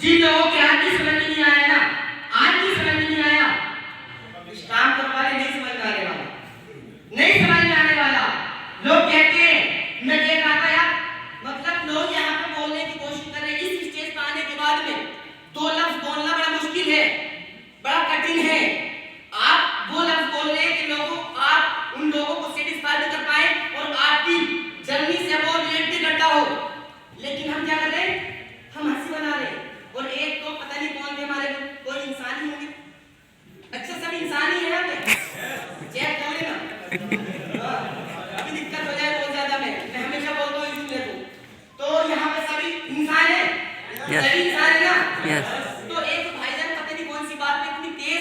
जिन लोगों के आज भी समझ में नहीं आया ना, आज भी समझ में नहीं आया, इस काम करने वाले नहीं समझ में आने वाला, नहीं समझ में आने वाला। लोग कहते हैं, मैं देख रहा था यार, मतलब लोग यहाँ पे बोलने की कोशिश कर रहे हैं इस स्टेज पर आने के बाद में 2 लफ्ज बोलना बड़ा मुश्किल है, बड़ा कठिन है। आप वो लफ्ज बोल रहे हैं कि आप उन लोगों को सेटिस्फाई भी कर पाए और आपकी जर्नी से वो रिलेट भी करता हो, लेकिन हम क्या कर रहे हैं, हम हंसी बना रहे हैं। और एक तो पता नहीं कौन थे हमारे, कोई इंसान ही होंगे, अच्छा सब इंसान ही है यहाँ पे, चेक कर लेना, अभी दिक्कत हो जाए बहुत ज्यादा। मैं हमेशा बोलता हूँ इसलिए तो यहाँ पे सभी इंसान है, सभी इंसान है ना। तो एक भाईजान पता नहीं कौन सी बात पे इतनी तेज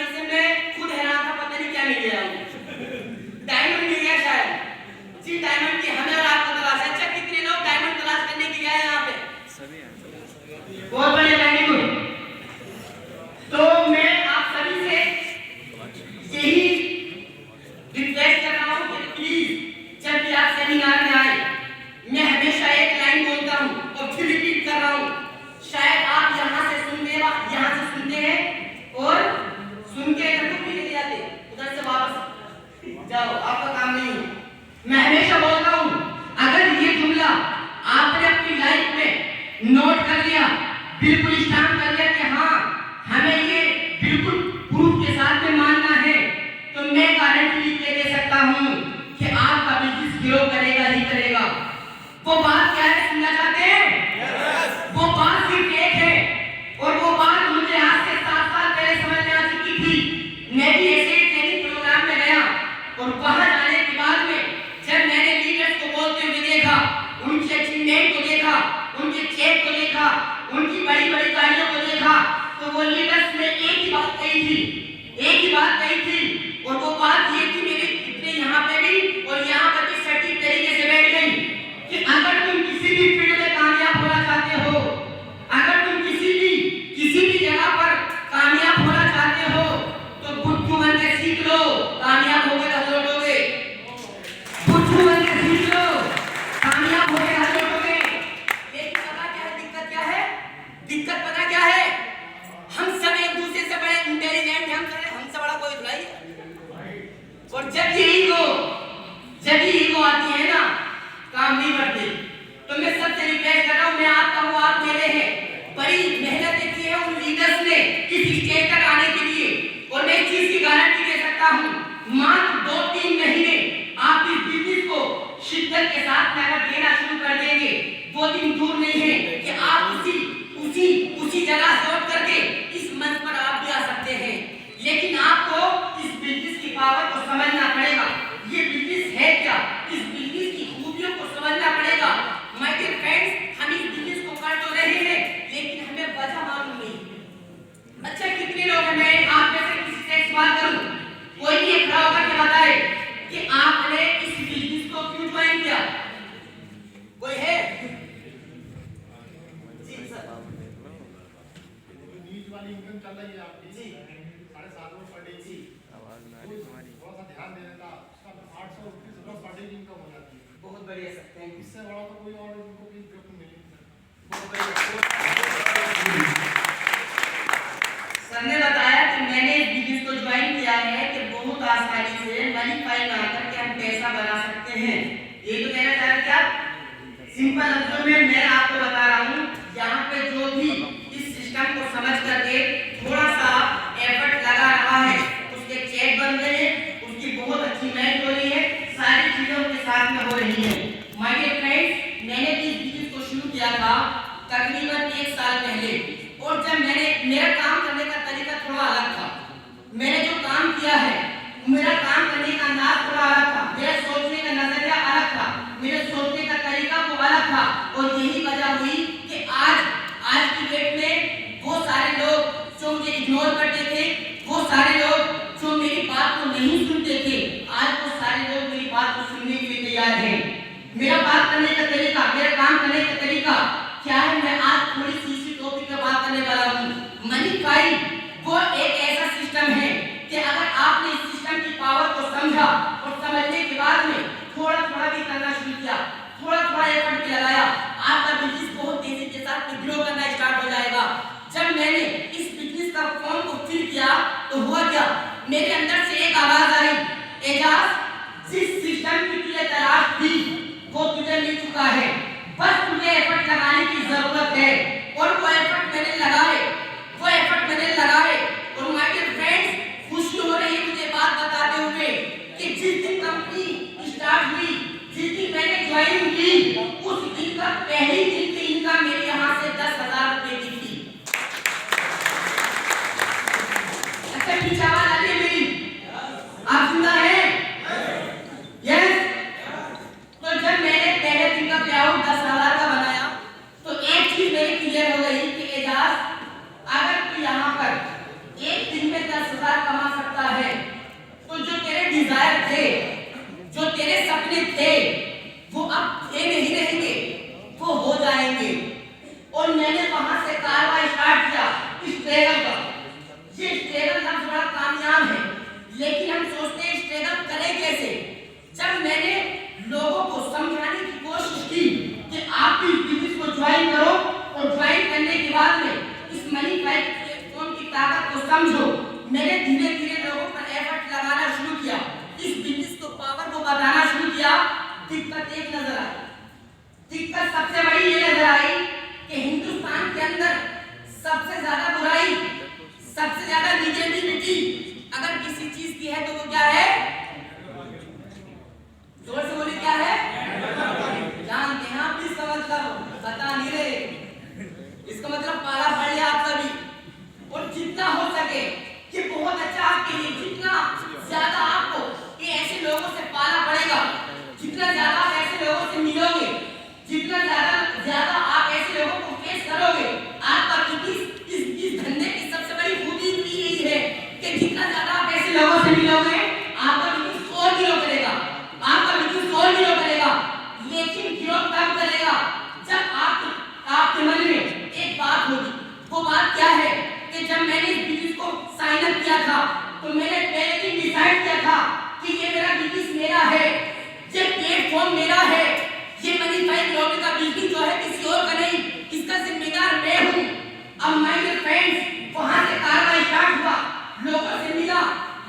हंसे, मैं खुद हैरान था, पता नहीं क्या मिल गया, डायमंड मिल गया शायद जी। डायमंड की हमें और आपको तलाश है। अच्छा कितने लोग डायमंड तलाश करने के लिए आए यहाँ पे, बहुत बड़े वेरी गुड। तो मैं आप सभी से यही रिक्वेस्ट कर रहा हूँ कि प्लीज जब भी आप सेमिनार में आए, मैं हमेशा एक लाइन बोलता हूँ और फिर रिपीट कर रहा हूँ, शायद आप यहाँ से सुनते हैं और सुन के इधर तो नहीं जाते, उधर से वापस जाओ, आपका काम नहीं है। मैं हमेशा बोलता हूँ, अगर ये जुमला आपने अपनी लाइफ में नोट कर लिया, बिल्कुल स्टाम्प कर लिया कि हाँ हमें ये बिल्कुल प्रूफ के साथ में मानना है, तो मैं गारंटी दे सकता हूँ कि आपका बिजनेस ग्रो करेगा ही करेगा। वो बात क्या है, सुनना चाहते हैं? वो बात सिर्फ एक है, और वो बात मुझे आज से 7 साल पहले समझ में आ चुकी थी। मैं भी ऐसे ट्रेनिंग प्रोग्राम में गया और वहां जाने के बाद में जब मैंने लीडर्स को बोलते हुए देखा, उनके अचीवमेंट को देखा, उनके चेक को देखा, उनकी बड़ी बड़ी गाड़ियों को देखा, तो वो लीडर्स ने एक ही बात कही थी, और वो बात ये थी, मेरे इतने यहाँ पे भी और यहाँ पर भी सटीक तरीके से बैठ गई कि अगर तुम किसी भी फील्ड में कामयाब होना चाहते हो, अगर तुम किसी भी जगह पर कामयाब होना चाहते हो, तो बुद्धू बन के सीख लो, कामयाब होगे तो लौटोगे। बुद्धू बन के सीख लो, कामयाब होगे तो लौटोगे। लेकिन पता क्या है, दिक्कत क्या है? दिक्कत पता क्या है? हम सब एक दूसरे से बड़े इंटेलिजेंट हैं, हमसे बड़ा कोई नहीं। और जब ये ईगो आती है ना, काम नहीं बढ़ते। तो मैं सबसे रिक्वेस्ट कर रहा हूँ, मैं आपका हूँ, आप मेरे हैं। बड़ी मेहनत की है उन लीडर्स ने इस स्टेज तक आने के लिए, और मैं इस चीज की गारंटी दे सकता हूँ, मात्र 2-3 महीने आप इस बिजनेस को शिद्दत के साथ में अगर देना शुरू कर देंगे, वो दिन दूर नहीं है कि आप उसी जगह लौट करके इस मंच पर आप भी आ सकते हैं। लेकिन आपको इस बिजनेस की पावर को समझना पड़ेगा, ये बिजनेस है क्या, इस बिजनेस की खूबियों को समझना पड़ेगा। माय डियर फ्रेंड्स, हम इस बिजनेस को कर तो रहे हैं, लेकिन हमें वजह मालूम नहीं। अच्छा कितने लोग हैं, मैं आप में से किसी से सवाल करूं, कोई भी एक खड़ा होकर के बताए कि आपने इस बिजनेस को क्यों ज्वाइन किया? कोई है? जी सर। नीच वाली इनकम चल रही है आपकी जी 7.5 पर डे जी, आवाज में आ रही तुम्हारी, थोड़ा सा ध्यान देने का, उसका 800 रुपये बस पर डे इनकम हो जाती है। बहुत बढ़िया सर, थैंक यू। इससे बड़ा तो कोई और इनको भी गिफ्ट मिली बहुत बढ़िया। सर ने बताया कि मैंने इस बिजनेस को ज्वाइन किया है कि बहुत आसानी से मनी फाइल ना करके हम पैसा बना सकते हैं। ये तो कहना चाह रहे थे आप? सिंपल लफ्जों में मैं आपको बता रहा हूँ, यहाँ पे जो भी इस सिस्टम को समझ करके थोड़ा सा एफर्ट लगा रहा है, उसके चेक बन रहे हैं, उसकी बहुत अचीवमेंट हो रही है, सारी चीजें उसके साथ में हो रही है। माय डियर फ्रेंड्स, मैंने इस बिजनेस को शुरू किया था तकरीबन 1 साल पहले, और जब मेरा काम करने का तरीका थोड़ा अलग था। मैंने जो काम किया है, मेरा काम करने का अंदाज थोड़ा अलग था, मेरा सोचने का नजरिया अलग था, मेरे सोचने का तरीका वो अलग था, और यही वजह हुई कि आज की डेट में वो सारे लोग जो मुझे इग्नोर करते थे, वो सारे लोग जो मेरी बात को नहीं सुनते थे, आज वो सारे लोग मेरी बात को सुनने के लिए तैयार हैं। मेरा बात करने का तरीका, मेरा काम करने का तरीका क्या है, मैं आज थोड़ी सी इसी टॉपिक पे बात करने वाला हूँ। मनी फाइल वो एक ऐसा सिस्टम है कि अगर आपने मेरे अंदर से एक आवाज आई, एजाज, जिस सिस्टम की तुझे तलाश थी वो तुझे मिल चुका है, बस तुझे एफर्ट लगाने की जरूरत है। और वो एफर्ट मैंने लगाए, और माय डियर फ्रेंड्स, खुशी हो रही है मुझे बात बताते हुए कि जिस दिन कंपनी स्टार्ट हुई, जिस दिन मैंने ज्वाइन की, उस दिन का पहले दिन की इनकम मेरे यहाँ से 10,000 रुपए की थी। अच्छा पीछे आवाज आ रही है मेरी? आप सुन रहे हैं? यस। तो जब मैंने पहले दिन का पे आउट 10,000 का बनाया तो एक चीज मेरी क्लियर हो गई कि एजाज, अगर तू यहाँ पर एक दिन में 10,000 कमा सकता है तो जो तेरे डिजायर थे, जो तेरे सपने थे, वो अब थे नहीं रहेंगे, वो हो जाएंगे। और मैंने वहां से कारवाई स्टार्ट किया स्ट्रगल का। ये स्ट्रगल लफ्ज बड़ा कामयाब है, लेकिन हम सोचते हैं स्ट्रगल करें कैसे। जब मैंने लोगों को समझाने की कोशिश की कि आप भी बिजनेस को ज्वाइन करो और ज्वाइन करने के बाद में इस मनी प्लेटफॉर्म की ताकत को समझो, मैंने धीरे धीरे लोगों पर एफर्ट लगाना शुरू किया, इस बिजनेस को पावर को बताना शुरू किया। दिक्कत एक नजर आई, दिक्कत सबसे बड़ी ये नजर आई कि हिंदुस्तान के अंदर सबसे ज्यादा बुराई, सबसे ज्यादा निगेटिविटी अगर किसी चीज की है तो वो क्या है? जोर से बोलिए, क्या है? जानते हैं आप इसका मतलब? बता नहीं रहे। इसका मतलब पाला पड़ लिया आप सभी। और जितना हो सके कि बहुत अच्छा आपके लिए, जितना ज्यादा आपको ये ऐसे लोगों से पाला पड़ेगा, जितना ज्यादा आप ऐसे लोगों से मिलोगे, जितना ज्यादा आप ऐसे लोगों को फेस करोगे, आपका इस धंधे की सबसे बड़ी खूबी यही है कि जितना ज्यादा आप ऐसे लोगों से मिलोगे, आपका बिजनेस और ग्रो करेगा, आपका बिजनेस और ग्रो करेगा। लेकिन ग्रो तब करेगा जब आपके मन में एक बात होगी। वो बात क्या है कि जब मैंने इस बिजनेस को साइन अप किया था तो मैंने पहले दिन डिसाइड किया था कि ये मेरा बिजनेस मेरा है, ये प्लेटफॉर्म मेरा है, ये मनी फाइव ग्लोबल का बिजनेस जो है किसी और का नहीं, इसका जिम्मेदार मैं हूँ। अब माय डियर फ्रेंड्स, वहां से कारवाई स्टार्ट हुआ, लोगों से मिला,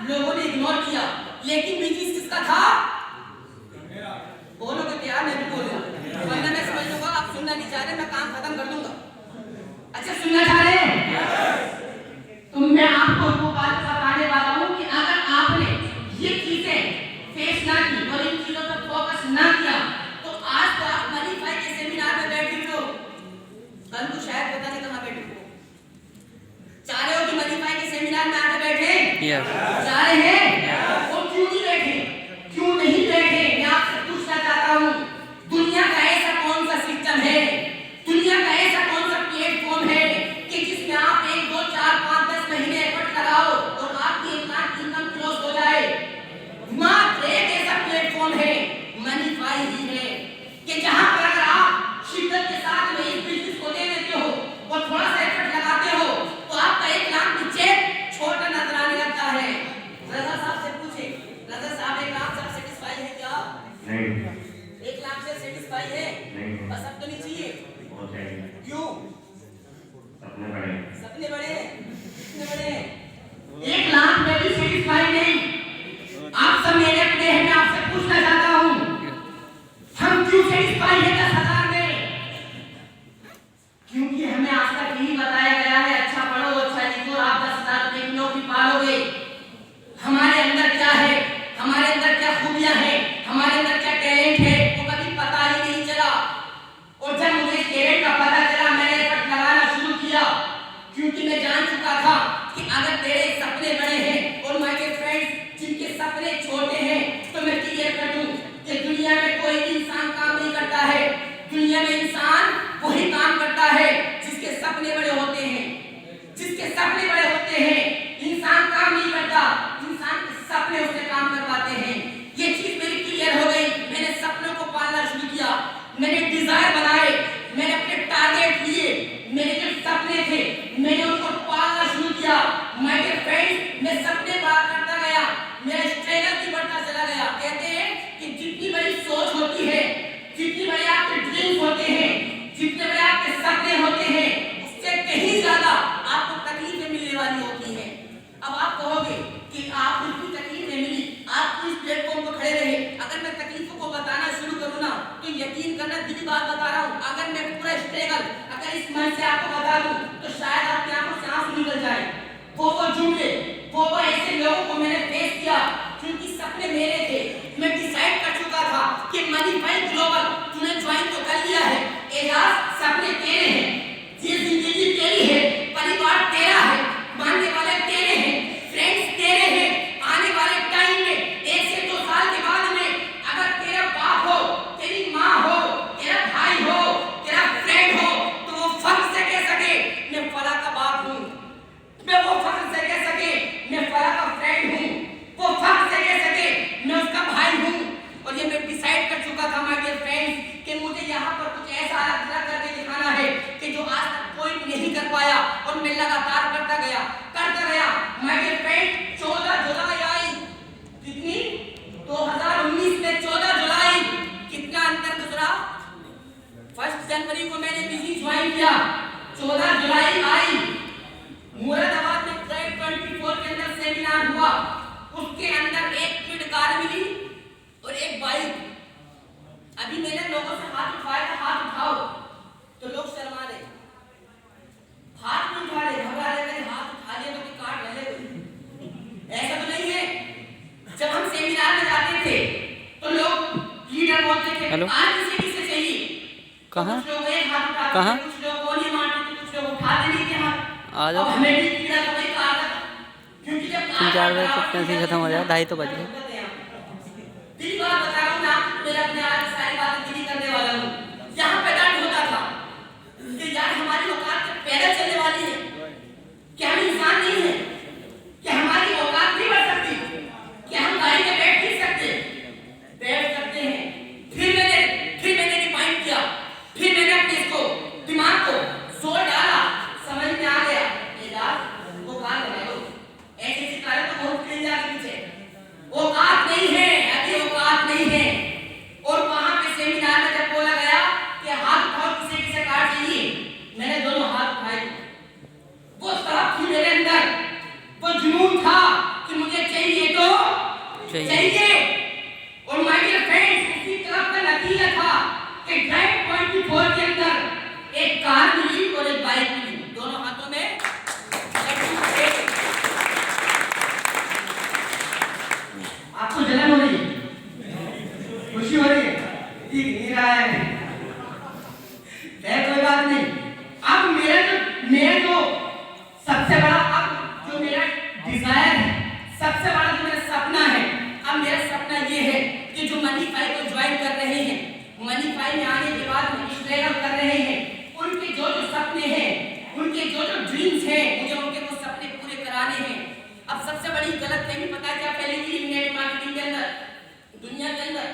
लोगों ने इग्नोर किया, लेकिन बिजनेस किसका था? बोलो कि तैयार, मैं भी बोल रहा हूं, वरना मैं समझ लूंगा आप सुनना नहीं चाह रहे, मैं काम खत्म कर दूंगा। अच्छा सुनना चाह रहे हैं? तो मैं आपको वो बात बताने वाला हूं कि अगर आपने ये चीजें फेस ना की और इन चीजों पर फोकस ना किया तो आज तो आप मनी फाइव के सेमिनार में बैठे हो, कल को शायद पता नहीं कहां बैठे हो। चाह रहे हो कि मनी फाइव के सेमिनार में आके बैठे? चाह रहे हैं? और क्यों नहीं बैठे? क्यों नहीं बैठे? मैं आपसे पूछना चाहता हूं, दुनिया का ऐसा कौन सा सिस्टम है, दुनिया का ऐसा कौन सा प्लेटफॉर्म है कि जिसमें आप 1, 2, 4, 5, 10 महीने एफर्ट लगाओ और आपकी 1 लाख इनकम क्रॉस हो जाए? मात्र एक ऐसा प्लेटफॉर्म है, मनी फाइव ही है, कि जहां पर अगर आप शिद्दत के साथ में इस बिजनेस को दे देते हो और थोड़ा सा एफर्ट लगाते हो तो आपका 1 लाख की चेक छोटा नजर आने लगता है। रजा साहब से पूछे, रजा साहब 1 लाख से सेटिस्फाई है क्या? नहीं। 1 लाख से सेटिस्फाई है? नहीं। बस अब तो नहीं चाहिए? बहुत चाहिए। क्यों? सपने बड़े। सपने बड़े हैं, कितने बड़े हैं? 1 लाख में भी सेटिस्फाई नहीं। आप सब मेरे अपने हैं, मैं आपसे पूछना चाहता हूं, हम क्यों सेटिस्फाई है 10,000 में? क्योंकि हमें आज तक यही बताया गया है, अच्छा पढ़ो, अच्छा लिखो, आप 10,000 रुपए की नौकरी पालोगे। हमारे अंदर क्या है, हमारे अंदर क्या खूबियां हैं, हमारे अंदर क्या टैलेंट है, वो कभी पता ही नहीं चला। और जब मुझे इस टैलेंट का पता चला, मैंने एफर्ट लगाना शुरू किया, क्योंकि मैं जान चुका था कि अगर तेरे सपने बड़े हैं और माय डियर फ्रेंड्स जिनके सपने छोटे हैं, तो मैं क्लियर कर दूं कि दुनिया में कोई इंसान काम नहीं करता है, दुनिया में इंसान वही काम करता है जिसके सपने बड़े होते हैं, जिसके सपने बड़े होते हैं। इंसान काम नहीं करता, इंसान के सपने उससे काम करवाते हैं। ये चीज मेरी क्लियर हो गई, मैंने सपनों को पालना शुरू किया, मैंने डिजायर बनाए, मैंने अपने टारगेट लिए, मेरे जो सपने थे मैंने उनको पालना शुरू किया। माय डियर फ्रेंड्स, मैं सपने बड़ा करता गया, मेरा स्ट्रगल भी बढ़ता चला गया। कहते हैं कि जितनी बड़ी सोच होती है, जितनी बड़ी आपके ड्रीम्स होते हैं, जितने बड़े आपके सपने होते हैं, उससे कहीं ज्यादा आपको तकलीफें मिलने वाली आपको बता दूं तो शायद आपकी आंखों से आंसू निकल जाए। वो जुमले, वो ऐसे लोगों को मैंने फेस किया क्योंकि सपने मेरे थे। मैं डिसाइड कर चुका था कि मनीफाई ग्लोबल तूने ज्वाइन तो कर लिया है, एजाज सपने तेरे हैं, ये जिंदगी तेरी है, परिवार तेरा है, मानने वाले तेरे हैं, फ्रेंड्स तेरे हैं। आने वाले टाइम में 1 से 2 साल के बाद में अगर तेरा बाप हो, तेरी माँ हो, तेरा भाई हो, तेरा फ्रेंड हो तो वो फख्र से कह सके मैं फला का बाप हूँ, मैं वो फख्र से कह सके मैं फला का फ्रेंड हूँ, वो फख्र से कह सके मैं उसका भाई हूँ। और ये मैं डिसाइड कर चुका था माय डियर फ्रेंड्स कि मुझे यहाँ पर कुछ ऐसा अलग करके दिखाना है कि जो आज तक कोई भी नहीं कर पाया। और मैं लगातार करता गया माय डियर फ्रेंड। 14 जुलाई आई, कितनी 2019 में 14 जुलाई, कितना अंतर गुजरा। 1 जनवरी को मैंने बिजली ज्वाइन किया, 14 जुलाई आई, मुरादाबाद में ट्रैक 24 के अंदर सेमिनार हुआ, उसके अंदर एक क्विड कार मिली और एक बाइक। अभी मैंने लोगों से हाथ उठाया था, हाथ उठाओ तो लोग शर्मा रहे, हाथ नहीं उठा रहे, घबरा रहे, हाथ उठा लिया तो कोई काट ले कोई। ऐसा तो नहीं है। जब हम सेमिनार में जाते थे तो लोग लीडर बोलते थे आज किसे चाहिए, कहाँ कुछ लोग एक हाथ उठाते कहाँ थे, कुछ लोग गोली मारते थे, कुछ लोग उठाते नहीं थे हाथ। आ जाओ। हमें भी कीड़ा तो वही कहा था क्योंकि जब 3-4 बजे तक कैंसिल खत्म हो जाए, 2:30 तो बज गए। दिल्ली बात बता रहा हूँ ना, मेरा अपने आज सारी बातें दिल्ली करने वाला हूँ। यहाँ पे डर होता था कि यार हमारी औकात तो पैदल चलने वाली है, कि हम इंसान नहीं है, कि हमारी औकात नहीं बढ़ सकती, कि हम गाड़ी में बैठ सकते हैं। फिर मैंने डिफाइन किया, फिर मैंने अपने इसको दिमाग को जोर डाला, समझ में आ गया ये यार वो कार बना लो, ऐसे कारें तो बहुत कहीं जाके पीछे औकात नहीं है, अभी औकात नहीं है। और वहां पे सेमिनार में जब बोला गया कि हाथ उठाओ किसे कार चाहिए, मैंने दोनों हाथ उठाए। वो तरफ थी मेरे अंदर, वो जुनून था कि मुझे चाहिए तो चाहिए। और माय डियर फ्रेंड्स, उसी तरफ का नतीजा था कि ड्राइव 24 के अंदर एक कार मिली और एक बाइक मिली, दोनों हाथों में। आपको जलन हो रही है, खुशी हो रही है, ठीक नहीं रहा है, कोई बात नहीं। अब मेरा जो सबसे बड़ा, अब जो मेरा डिजायर है, सबसे बड़ा जो मेरा सपना है, अब मेरा सपना ये है कि जो मनीफाई को ज्वाइन कर रहे हैं, मनीफाई में आने के बाद में स्ट्रगल कर रहे हैं, उनके जो सपने हैं, उनके जो ड्रीम्स हैं, मुझे उनके वो सपने पूरे कराने हैं। अब सबसे बड़ी गलतफहमी पता क्या फैली हुई नेट मार्केटिंग के अंदर, दुनिया के अंदर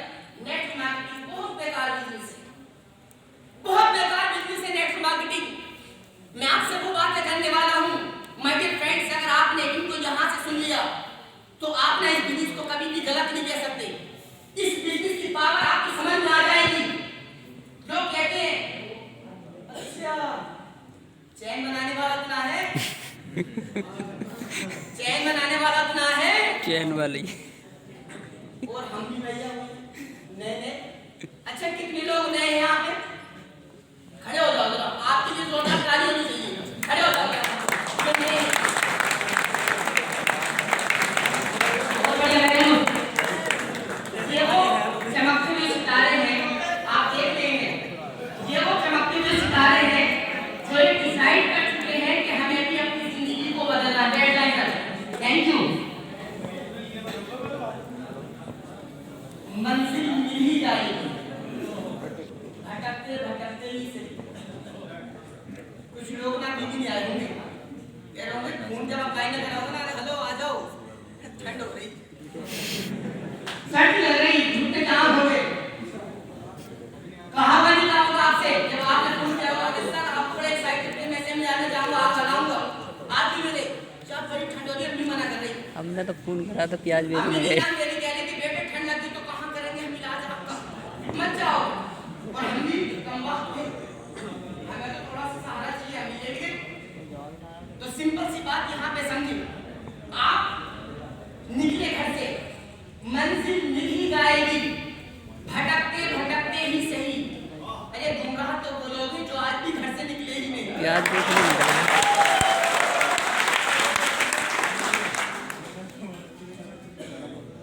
नेट मार्केटिंग बहुत बेकार बिजनेस है, बहुत बेकार बिजनेस है नेट मार्केटिंग। मैं आपसे वो बातें करने वाला हूँ माय डियर फ्रेंड्स, अगर आपने इनको यहाँ से सुन लिया तो आप ना इस बिजनेस को कभी भी गलत नहीं कह सकते। इस बिजनेस की पावर आपकी समझ में आ जाएगी। लोग कहते हैं अच्छा चैन बनाने वाला इतना है, चैन बनाने वाला इतना है, चैन वाली। और हम भी भैया नए। अच्छा कितने लोग नए हैं यहाँ पे? खड़े हो जाओ जरा, आपके लिए जोरदार ताली होनी चाहिए, खड़े हो जाओ। ये वो चमकते हुए सितारे हैं, आप देख रहे हैं, ये वो चमकते हुए सितारे हैं जो एक डिसाइड कर चुके हैं कि हमें भी अपनी जिंदगी को बदलना है। डेडलाइन। Thank you. मंजिल मिल ही जाएगी, भटकते भटकते ही से। कुछ लोग ना भी नहीं आए होंगे, कह रहे होंगे खून जब आप गाय ना कराओगे ना, हेलो आ जाओ, ठंड हो रही, सर्दी लग रही, झूठे कहाँ हो गए, कहाँ बनी था आपसे जब आपने फोन किया होगा कि सर आप थोड़े एक्साइटेड थे, मैं सेम जाने जाऊंगा, आप चलाऊंगा, आप भी मिले, जब बड़ी ठंड हो रही है अपनी मना कर रही। हमने तो फोन करा तो प्याज बेचने गए। बेटे ठंड लगी तो कहाँ करेंगे हम इलाज आपका, मत जाओ। और हम भी कम वक्त थे, हमें तो थोड़ा सा सहारा चाहिए, हम ले लिए। तो सिंपल सी बात यहाँ पे समझिए, आप निकले घर से, मंजिल मिल ही जाएगी, भटकते भटकते ही सही। अरे गुमराह तो वो लोग हैं जो आज भी घर से निकले ही नहीं। प्याज देखने में लगा है।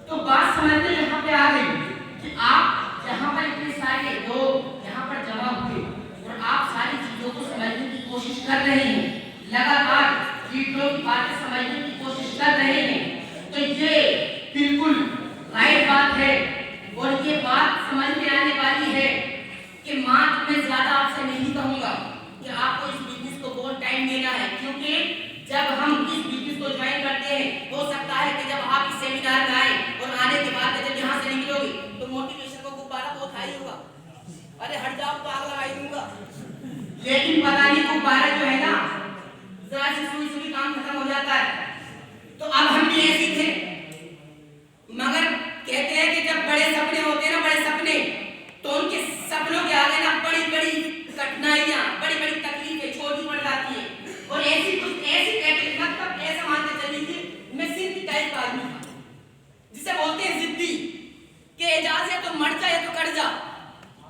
तो बात समझते यहाँ पे आ गई कि आप यहाँ पर इतने सारे लोग यहाँ पर जमा हुए और आप सारी चीजों को समझने की कोशिश कर रहे हैं, लगातार चीजों की बातें समझने की कोशिश कर रहे हैं, तो ये बिल्कुल राइट बात है। और ये बात समझ में आने वाली है कि मात्र मैं ज्यादा आपसे नहीं कहूंगा कि आपको इस बिजनेस को बहुत टाइम देना है, क्योंकि जब हम इस बिजनेस को ज्वाइन करते हैं, हो सकता है कि जब आप इस सेमिनार में आए और आने के बाद जब यहाँ से निकलोगे तो मोटिवेशन को गुब्बारा बहुत हाई होगा, अरे हट जाओ तो आग लगाई दूंगा, लेकिन पता नहीं गुब्बारा जो है ना जरा सी सुई सुई काम खत्म हो जाता है। तो अब हम भी ऐसे थे, मगर कहते हैं कि जब बड़े सपने होते हैं ना, बड़े सपने, तो उनके सपनों के आगे ना बड़ी बड़ी कठिनाइयां, बड़ी बड़ी तकलीफें छोटी पड़ जाती है। और ऐसी मतलब ऐसा मानते चलिए मैं सिंधी टाइप का आदमी था, जिसे बोलते हैं जिद्दी, कि एजाज है तो मर जा या तो कट जा,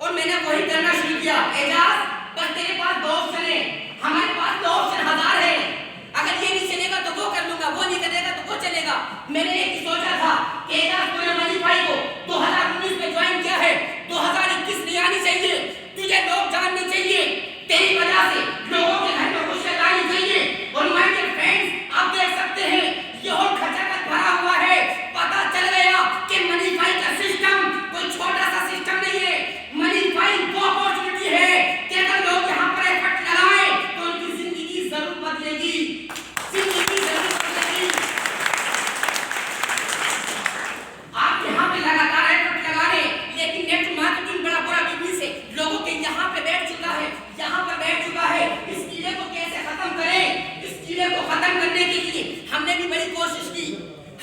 और मैंने वही करना शुरू किया। एजाज बस तेरे पास 2 ऑप्शन है, हमारे पास 2 ऑप्शन 1000 है, अगर ये नहीं चलेगा तो वो कर लूंगा, वो नहीं करेगा तो वो चलेगा। मैंने एक ही सोचा था कि एजाज तूने मनी भाई को 2019 में ज्वाइन किया है, 2021 नहीं आनी चाहिए, तुझे लोग जानने चाहिए, तेरी वजह से लोगों के घर में खुशियां लानी चाहिए। और माय डियर फ्रेंड्स, आप देख सकते हैं यह खचाखच भरा हुआ है। पता चल गया कि मनी भाई का सिस्टम कोई छोटा सा सिस्टम नहीं है, मनी भाई वो अपॉर्चुनिटी है कि अगर लोग यहाँ पर एफर्ट लगाएं तो उनकी जिंदगी जरूर बदलेगी, जिंदगी जरूर बदलेगी। आप यहाँ पे लगातार एफर्ट लगा रहे, लेकिन नेटवर्क मार्केटिंग बड़ा बुरा बिजनेस है, लोगों के यहाँ पे बैठ चुका है, यहाँ पर बैठ चुका है। इस कीड़े को कैसे खत्म करें? इस कीड़े को खत्म करने के लिए हमने भी बड़ी कोशिश की,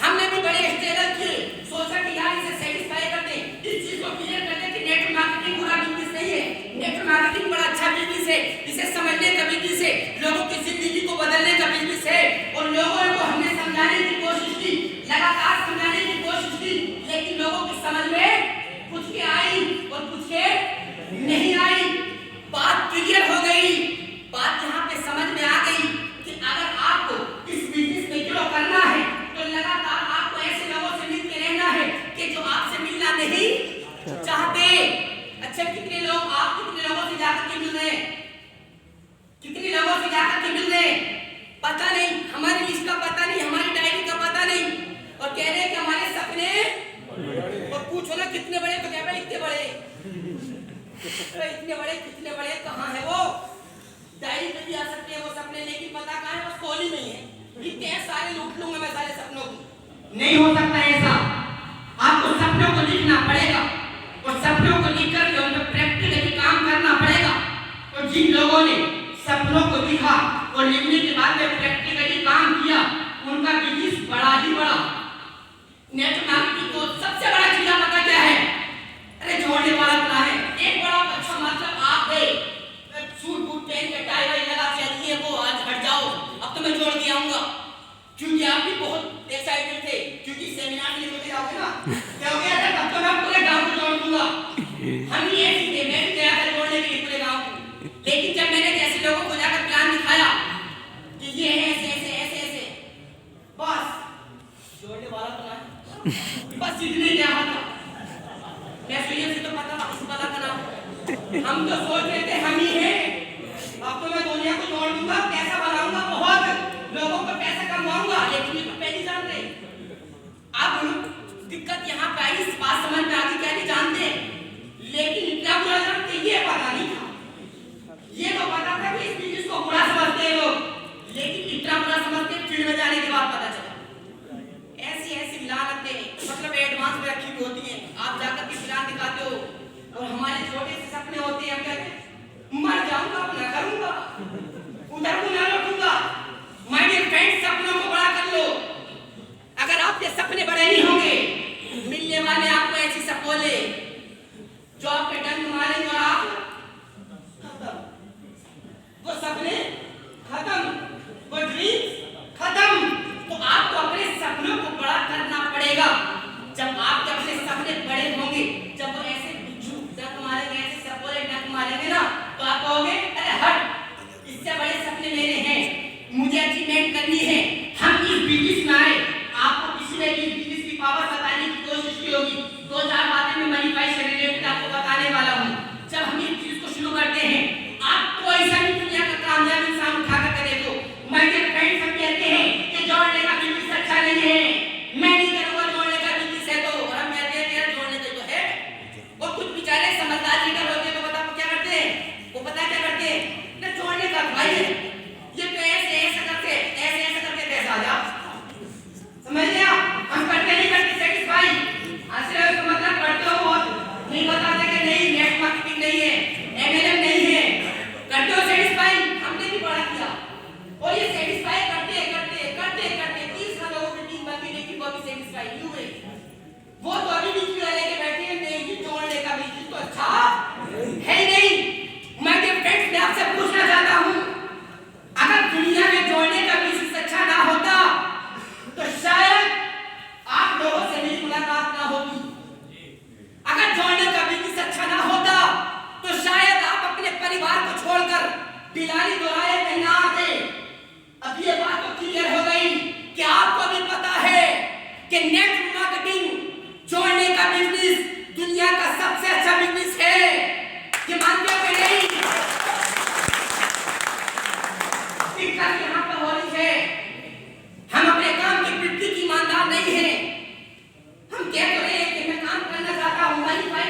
हमने भी बड़े स्ट्रगल किए, सोचा कि यार इसे सेटिस्फाई कर दें, इस चीज को क्लियर कर दें कि नेटवर्क मार्केटिंग बुरा बिजनेस नहीं है, नेटवर्क मार्केटिंग बड़ा अच्छा बिजनेस है, इसे समझने का बिजनेस है, लोगों की जिंदगी को बदलने का बिजनेस है। और लोगों को हमने समझाने की कोशिश की, लगातार समझाने की कोशिश की, लेकिन लोगों की समझ में कुछ के आई और कुछ के नहीं आई। बात क्लियर हो गई, बात यहाँ पे समझ में आ गई कि अगर आपको इस बिजनेस में ग्रो करना है तो लगातार आपको ऐसे लोगों से मिलते रहना है कि जो आपसे मिलना नहीं चाहते। अच्छा, कितने लोग आप कितने लोगों से जाकर के मिल रहे हैं, कितने लोगों से जाकर के मिल रहे हैं, पता नहीं, हमारी लिस्ट का पता नहीं, हमारी डायरी का पता नहीं, और कह रहे हैं कि हमारे सपने, और पूछो ना कितने बड़े, तो कह रहे इतने बड़े, तो कितने बड़े कहाँ है वो? डायरी में भी आ सकते हैं वो सपने, लेकिन पता कहाँ है? बस कोली में ही है। इतने सारे लूट लूंगा मैं सारे सपनों को, नहीं हो सकता ऐसा। आपको सपनों को लिखना पड़ेगा और सपनों को लिख कर उन पर प्रैक्टिकली काम करना पड़ेगा। तो जिन लोगों ने सपनों को लिखा और लिखने के बाद में प्रैक्टिकली काम किया, उनका बिजनेस बड़ा ही बड़ा। नेटवर्क मार्केटिंग को सबसे बड़ा चीज पता क्या है? अरे जोड़ने वाला क्या है? एक बड़ा अच्छा मतलब आप गए सूट बूट पहन के टाई वाई लगा के आइए, वो आज हट जाओ, अब तो मैं जोड़ के आऊंगा, क्योंकि आप भी बहुत एक्साइटेड थे, क्योंकि सेमिनार में लेके जाओगे ना, क्या हो गया था, तब तो मैं पूरे गांव को जोड़ दूंगा। हम ये थे, मैं भी गया था जोड़ने के लिए पूरे गांव को, लेकिन जब मैंने जैसे लोगों को जाकर प्लान दिखाया कि ये है ऐसे ऐसे ऐसे ऐसे, बस जोड़ने वाला प्लान बस इतने ही क्या था। मैं सुनिए तो पता था इस पता का नाम, हम तो सोच रहे थे हम ही हैं, अब तो मैं दुनिया को जोड़ दूंगा, पैसा बनाऊंगा, बहुत लोगों को पैसा कमाऊंगा, लेकिन ये तो पहले जान रहे। अब दिक्कत यहाँ पे आई, इस बात समझ में आगे क्या नहीं जानते, लेकिन इतना बुरा जानते ये पता नहीं था। ये तो पता था कि इस बिजनेस को बुरा समझते हैं लोग, लेकिन इतना बुरा समझते फील्ड में जाने के बाद पता चला। ऐसी लानतें मतलब एडवांस में रखी हुई होती हैं, आप जाकर के प्लान दिखाते हो और हमारे छोटे से सपने होते हैं, हम कहते हैं मर जाऊंगा, अपना करूंगा, उधर को ना लौटूंगा। माय डियर फ्रेंड्स, सपनों को बड़ा कर लो। अगर आपके सपने बड़े नहीं होंगे, मिलने वाले आपको ऐसी कहीं ना आते। अब ये बात तो क्लियर हो गई कि आपको भी पता है कि नेटवर्क मार्केटिंग जोड़ने का बिजनेस दुनिया का सबसे अच्छा बिजनेस है। ये मानते हो कि नहीं? दिक्कत यहाँ पर हो रही है, हम अपने काम की वृद्धि की ईमानदार नहीं है। हम कह तो रहे हैं कि मैं काम करना चाहता हूँ, मनीफाई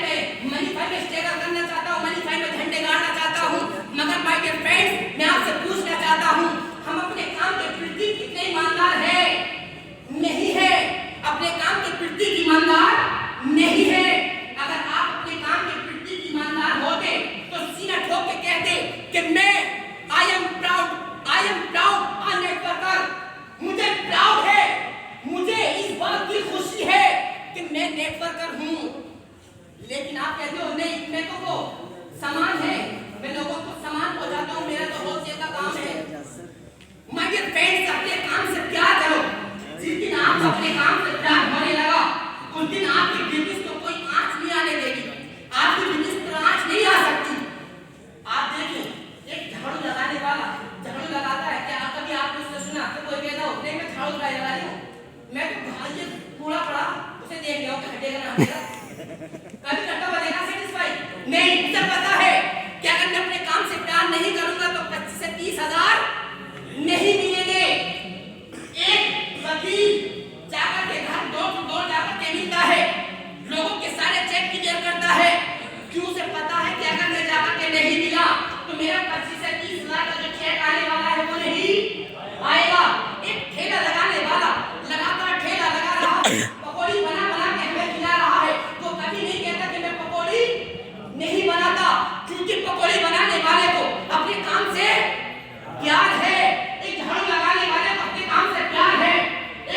में स्ट्रगल करना चाहता हूँ, मनीफाई में झंडे गाड़ना चाहता हूँ, मगर माय डियर फ्रेंड्स, मैं आपसे पूछना चाहता हूँ, हम अपने काम के प्रति कितने ईमानदार है? नहीं है। अपने काम के प्रति ईमानदार नहीं है। अगर आप अपने काम के प्रति ईमानदार होते तो सीना ठोक के कहते कि मैं I am proud on networker. मुझे प्राउड है, मुझे इस बात की खुशी है कि मैं नेटवर्कर हूँ। लेकिन आप कहते हो नहीं, मैं तो वो समान है, मैं लोगों को समान पहुंचाता हूँ, मेरा तो होलसेल का काम है। माय डियर फ्रेंड्स, अपने काम से प्यार करो। जिस दिन आप अपने काम से प्यार होने लगा, उस दिन आपकी बिजनेस को कोई आंच नहीं आने देगी। आपकी बिजनेस पर आंच नहीं आ सकती। आप देखिए, एक झाड़ू लगाने वाला झाड़ू लगाता है, क्या कभी आपने उससे सुना कि कोई कहता हो नहीं मैं झाड़ू लगा रही हूँ, मैं तो ये कूड़ा पड़ा उसे देख लिया हटेगा ना हटेगा, कभी करता हुआ देखा सेटिस्फाई नहीं। मुझे पता है कि अगर मैं अपने काम से प्यार नहीं करूंगा तो 25 से 30 हजार नहीं मिलेंगे। एक वकील जाकर के घर डोर टू डोर जाकर के मिलता है, लोगों के सारे चेक क्लियर करता है। क्यों? से पता है कि अगर मैं जाकर के नहीं मिला तो मेरा 25 से 30 हजार का जो चेक आने वाला है वो नहीं आएगा। एक ठेला लगाने वाला लगातार ठेला लगा रहा है, पकौड़ी बना बना के हमें खिला रहा है, तो कभी नहीं कहता कि मैं पकौड़ी नहीं बनाता, क्योंकि पकौड़ी बनाने वाले को अपने काम से प्यार है। एक झाड़ू लगाने वाले को अपने काम से प्यार है,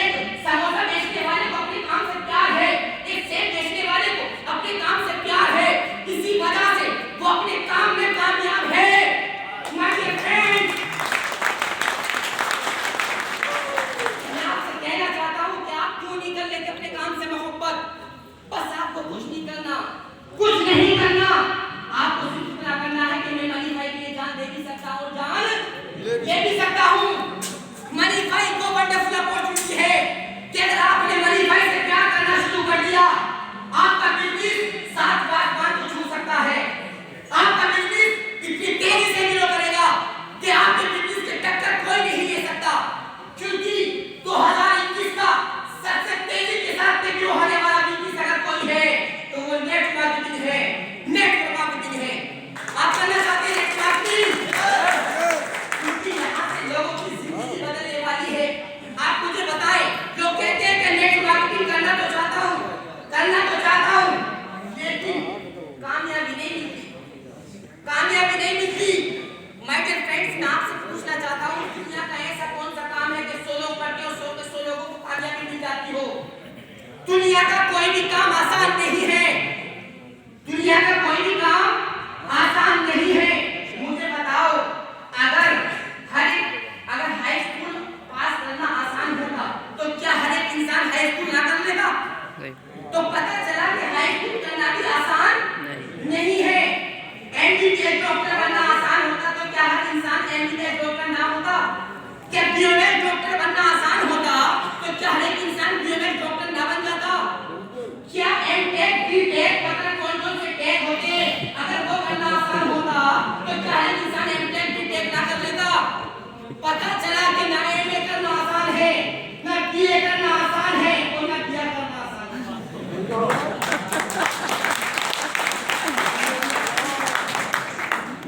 एक समोसा बेचने वाले को अपने काम से प्यार है, एक सेब बेचने वाले को अपने काम से प्यार है। इसी वजह से वो अपने काम में कामयाब है। माय डियर फ्रेंड्स, मैं आपसे कहना चाहता हूँ कि आप क्यों नहीं कर लेते अपने काम से मोहब्बत? बस आपको कुछ नहीं करना, कुछ नहीं करना, आपको सिर्फ इतना करना है कि मैं मनीफाई के लिए जान दे भी सकता हूँ, जान दे भी सकता हूँ। मनीफाई को वंडरफुल अपॉर्चुनिटी है कि अगर आपने मनीफाई से प्यार करना शुरू कर दिया, आपका बिजनेस 7 आसमान को छू सकता है। आपका बिजनेस इतनी तेजी से ग्रो करेगा कि आपके बिजनेस के टक्कर कोई नहीं ले सकता, क्योंकि 2021 का सबसे तेजी के साथ ग्रो होने वाला बिजनेस अगर कोई है तो वो नेटवर्क मार्केटिंग है। नेटवर्क मार्केटिंग है। आप करना चाहते हैं नेटवर्क मार्केटिंग, क्योंकि यहाँ से लोगों की जिंदगी बदलने वाली है। आप मुझे बताएं, लोग कहते हैं कि नेटवर्क मार्केटिंग करना तो चाहता हूँ, लेकिन कामयाबी नहीं मिलती। माय डियर फ्रेंड्स, मैं आपसे पूछना चाहता हूँ, दुनिया का ऐसा कौन सा काम है कि 100 लोग करते हो, 100 के 100 लोगों को कामयाबी मिल जाती हो? दुनिया का कोई भी काम आसान नहीं है। दुनिया का कोई भी काम आसान नहीं है। मुझे बताओ, अगर हाई स्कूल पास करना आसान होता तो क्या हर एक इंसान हाई स्कूल ना कर लेगा? तो पता चला कि हाई स्कूल करना भी आसान नहीं है। एमबीबीएस डॉक्टर बनना आसान होता तो क्या हर इंसान एमबीबीएस डॉक्टर ना होता? क्या बीएमएस डॉक्टर बनना आसान होता तो क्या हर एक इंसान बीएमएस डॉक्टर ना बन जाता? क्या एमटेक बीटेक पता कौन-कौन से टेक होते हैं, अगर वो करना आसान होता तो क्या हर इंसान एमटेक बीटेक ना कर लेता? पता चला कि ना एमए करना आसान है, ना बीए करना आसान है और ना बीए करना आसान है।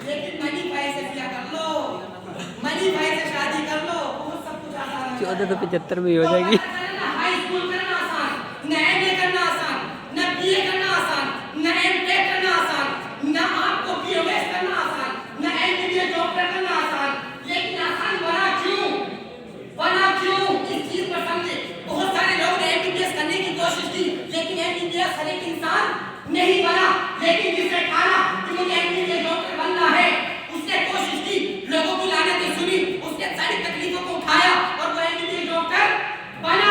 लेकिन मनीफाई से क्या कर लो, मनीफाई से शादी कर लो, बहुत सब कुछ आसान है। 1475 में ही हो जाएगी। हाई स्कूल करना आसान, ना एमए करना आसान, ना बीए करना आसान, ना एमटेक करना आसान, ना आपको बीएमएस करना आसान, ना एमबीबीएस डॉक्टर करना आसान। लेकिन आसान बना क्यों? इस चीज पर समझे। बहुत सारे लोग ने एमबीबीएस करने की कोशिश की, लेकिन एमबीबीएस हर एक इंसान नहीं बना। लेकिन जिसने ठाना कि मुझे एमबीबीएस डॉक्टर बनना है, उसने कोशिश की, लोगों की लानतें सुनी, उसने सारी तकलीफों को उठाया और वो एमबीबीएस डॉक्टर बना।